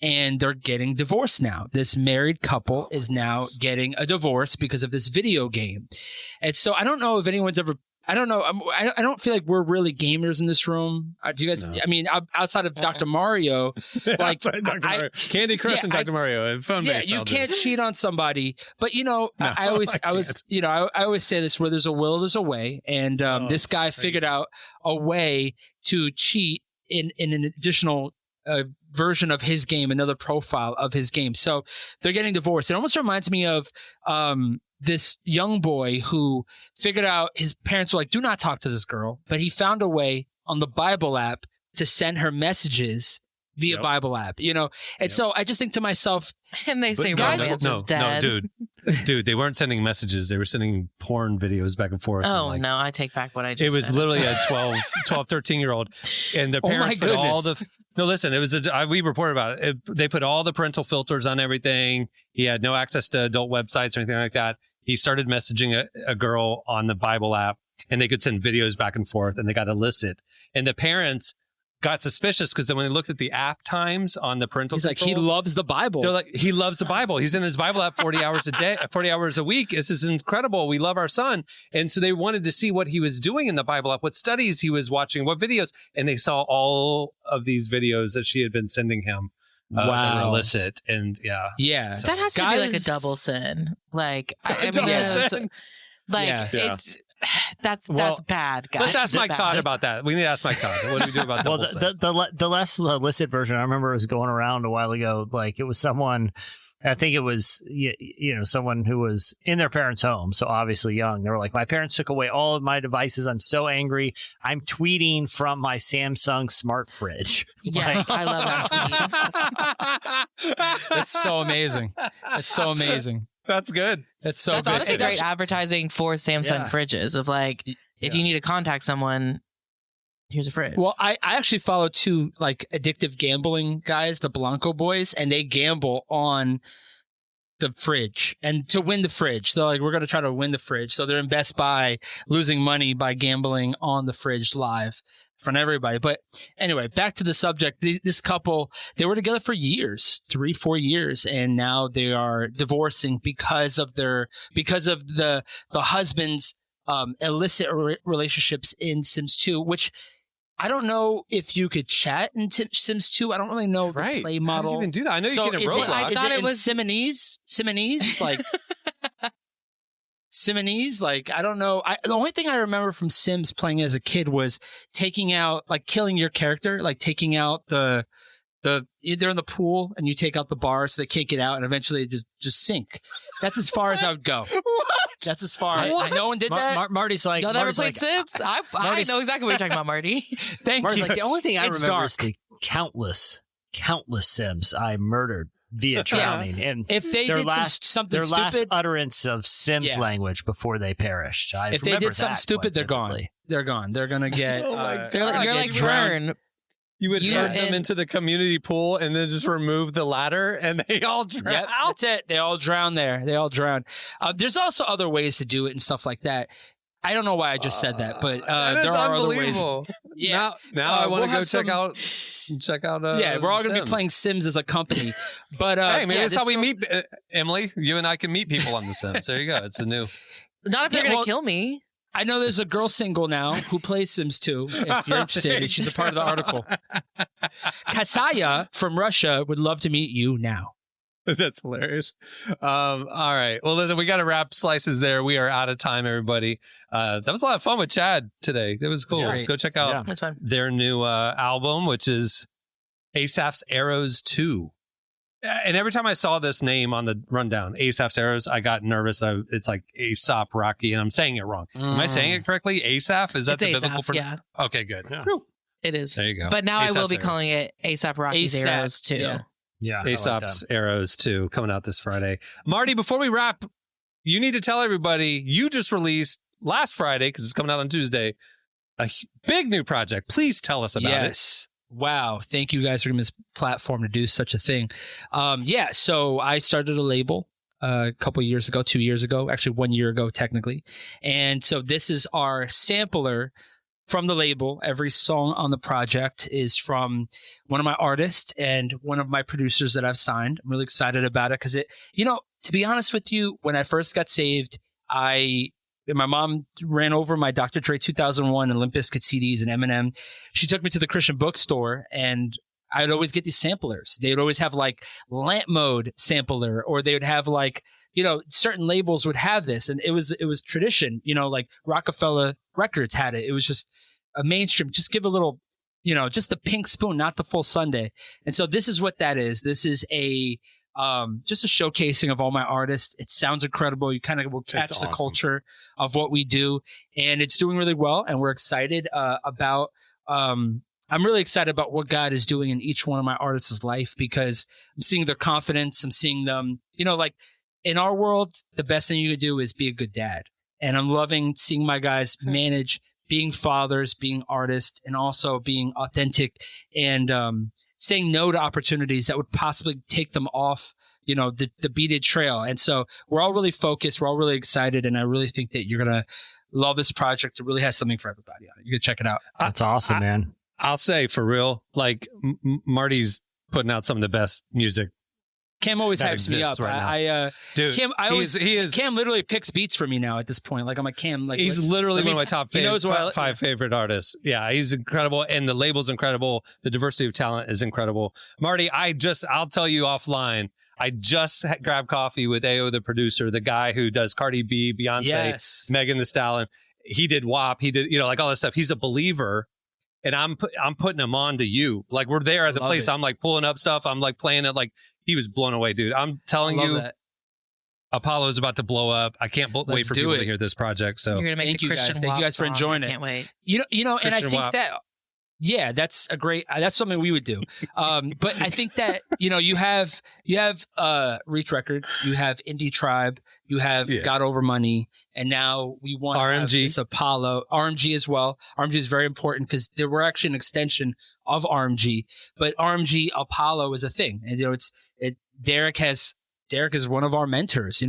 and they're getting divorced now. This married couple is now getting a divorce because of this video game. And so I don't know if anyone's ever I don't know. I don't feel like we're really gamers in this room. Do you guys? No. I mean, outside of Dr. Mario, like Dr. Mario. Candy Crush and Dr. Mario, phone based. Yeah, you can't cheat on somebody. But I always say this: where there's a will, there's a way. And this guy figured out a way to cheat in an additional version of his game, another profile of his game. So they're getting divorced. It almost reminds me of this young boy who figured out his parents were like, do not talk to this girl. But he found a way on the Bible app to send her messages via Bible app, And so I just think to myself. And they say romance is dead. No, dude, they weren't sending messages. They were sending porn videos back and forth. Oh, no, I take back what I just said. It was literally a 12, 13-year-old. And the parents put all the... No, listen, it was we reported about it. They put all the parental filters on everything. He had no access to adult websites or anything like that. He started messaging a girl on the Bible app, and they could send videos back and forth, and they got illicit. And the parents got suspicious because then when they looked at the app times on the parental controls, like, he loves the Bible. They're like, he loves the Bible. He's in his Bible app 40 hours a day, 40 hours a week. This is incredible. We love our son. And so they wanted to see what he was doing in the Bible app, what studies he was watching, what videos. And they saw all of these videos that she had been sending him. That were illicit. And yeah. So. That has to be like a double sin. Like, I mean, it's... That's bad, guys. Let's ask Mike Todd about that. We need to ask Mike Todd. What do we do about double sin? The less illicit version, I remember it was going around a while ago. Like, it was someone, I think it was, someone who was in their parents' home, so obviously young. They were like, my parents took away all of my devices. I'm so angry. I'm tweeting from my Samsung smart fridge. Yes, I love that tweet. That's so amazing. That's so amazing. That's good. That's good. Honestly great advertising for Samsung fridges of like, if you need to contact someone, here's a fridge. Well, I actually follow two like addictive gambling guys, the Blanco boys, and they gamble on the fridge and to win the fridge. They're like, we're going to try to win the fridge. So they're in Best Buy losing money by gambling on the fridge live in front of everybody. But anyway, back to the subject. This couple, they were together for years, 3-4 years, and now they are divorcing because of the husband's illicit relationships in Sims 2, which I don't know if you could chat in Sims 2. I don't really know the play model. How do you even do that? I know you can in Roblox. I thought it was Simonese, like Simonese, like, I don't know. The only thing I remember from Sims playing as a kid was taking out, like, killing your character, like taking out they're in the pool and you take out the bar so they can't get out and eventually just sink. That's as far as I would go. What? That's as far. No one did that. Marty's like, y'all never played Sims? I know exactly what you're talking about, Marty. Marty's you. Like, the only thing I remember dark. is the countless Sims I murdered via drowning. And if they did something their stupid, last utterance of Sims language before they perished. If they did something stupid, they're gone. They're gone. They're gonna get. Oh my God. You're like Vern. You would head them into the community pool and then just remove the ladder and they all drown. Yep, that's it. They all drown there. They all drown. There's also other ways to do it and stuff like that. I don't know why I just said that, but there are other ways. Yeah. Now I want to go check out. We're all going to be playing Sims as a company. But hey, maybe that's how we meet, Emily. You and I can meet people on the Sims. There you go. It's a new. Not if they're going to kill me. I know there's a girl single now who plays Sims 2. If you're interested, she's a part of the article. Kasaya from Russia would love to meet you now. That's hilarious. All right. Well, listen, we got to wrap slices there. We are out of time, everybody. That was a lot of fun with Chad today. It was cool. Go check out their new album, which is Asaph's Arrows 2. And every time I saw this name on the rundown, Asaph's Arrows, I got nervous. It's like Aesop Rocky, and I'm saying it wrong. Am I saying it correctly? Asaph? Is that the biblical? Yeah. Okay, good. Yeah. It is. There you go. But now I will be calling it Aesop Rocky's Arrows 2. Yeah. Aesop's Arrows 2 coming out this Friday. Marty, before we wrap, you need to tell everybody you just released last Friday, because it's coming out on Tuesday, a big new project. Please tell us about it. Wow. Thank you guys for giving this platform to do such a thing. So I started a label a couple years ago, 2 years ago, actually 1 year ago, technically. And so this is our sampler from the label. Every song on the project is from one of my artists and one of my producers that I've signed. I'm really excited about it because to be honest with you, when I first got saved, I my mom ran over my Dr. Dre 2001 and Limp Bizkit CDs and Eminem. She took me to the Christian bookstore, and I'd always get these samplers. They would always have like lamp mode sampler, or they would have like, certain labels would have this. And it was tradition, like Rockefeller Records had it. It was just a mainstream, just give a little, just the pink spoon, not the full sundae. And so this is what that is. This is just a showcasing of all my artists. It sounds incredible. You kind of will catch the culture of what we do, and it's doing really well. And we're excited about, I'm really excited about what God is doing in each one of my artists' life, because I'm seeing their confidence. I'm seeing them, like in our world, the best thing you could do is be a good dad. And I'm loving seeing my guys manage being fathers, being artists, and also being authentic and saying no to opportunities that would possibly take them off, the beaded trail. And so we're all really focused. We're all really excited. And I really think that you're going to love this project. It really has something for everybody on it. You can check it out. That's awesome, man. I'll say for real, like Marty's putting out some of the best music. Cam always hypes me up. Right dude, Cam literally picks beats for me now at this point. Like I'm like, Cam, like he's literally one of my top 5 favorite artists. Yeah, he's incredible, and the label's incredible. The diversity of talent is incredible. Marty, I'll tell you offline. I just grabbed coffee with AO, the producer, the guy who does Cardi B, Beyonce, Megan Thee Stallion. He did WAP. He did, like all this stuff. He's a believer. And I'm putting him on to you. Like we're there at the place. I'm like pulling up stuff. I'm like playing it. Like he was blown away, dude. I'm telling you, Apollo is about to blow up. I can't wait for people to hear this project. So you're gonna make the Christian WAP song. Thank you guys for enjoing it. Can't wait. And I think that. Yeah, that's something we would do. But I think that, you have Reach Records, you have Indie Tribe, you have God Over Money, and now we want RMG. This Apollo, RMG as well. RMG is very important because there were actually an extension of RMG, but RMG Apollo is a thing. And, Derek is one of our mentors.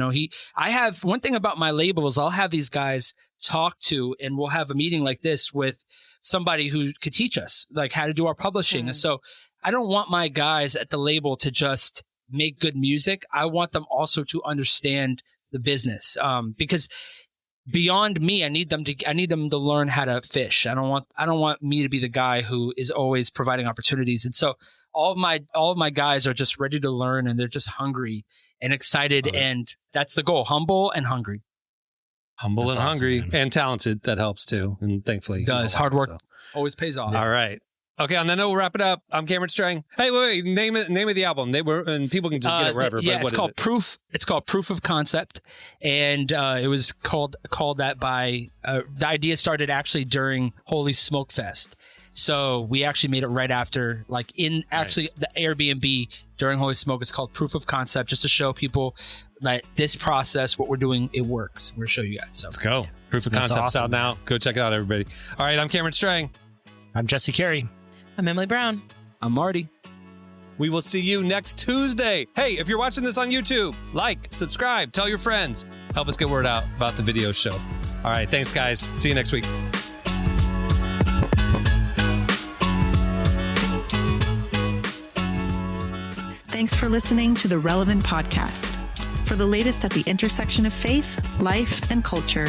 I have one thing about my label is I'll have these guys talk to, and we'll have a meeting like this with somebody who could teach us like how to do our publishing. And so I don't want my guys at the label to just make good music. I want them also to understand the business. Because beyond me, I need them to learn how to fish. I don't want me to be the guy who is always providing opportunities. And so all of my guys are just ready to learn, and they're just hungry and excited. And that's the goal. Humble and hungry. Humble and hungry and talented. That helps too. And thankfully it does. Hard work always pays off. All right. Okay, on that note, we'll wrap it up. I'm Cameron Strang. Hey, wait, name of the album. And people can just get it wherever. Yeah, but it's called Proof. It's called Proof of Concept, and it was called that by the idea started actually during Holy Smoke Fest. So we actually made it right after, like the Airbnb during Holy Smoke. It's called Proof of Concept, just to show people that this process, what we're doing, it works. We're gonna show you guys. So let's go. Proof of Concept's out now. Go check it out, everybody. All right, I'm Cameron Strang. I'm Jesse Carey. I'm Emily Brown. I'm Marty. We will see you next Tuesday. Hey, if you're watching this on YouTube, like, subscribe, tell your friends. Help us get word out about the video show. All right, thanks, guys. See you next week. Thanks for listening to the Relevant Podcast. For the latest at the intersection of faith, life, and culture,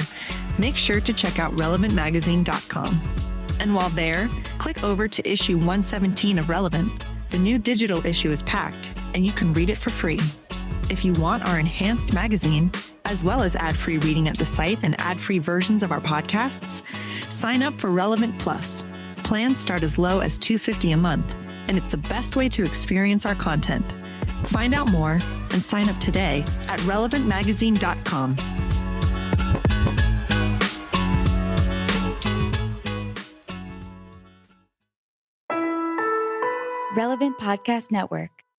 make sure to check out relevantmagazine.com. And while there, click over to issue 117 of Relevant. The new digital issue is packed, and you can read it for free. If you want our enhanced magazine, as well as ad-free reading at the site and ad-free versions of our podcasts, sign up for Relevant Plus. Plans start as low as $2.50 a month, and it's the best way to experience our content. Find out more and sign up today at relevantmagazine.com. Relevant Podcast Network.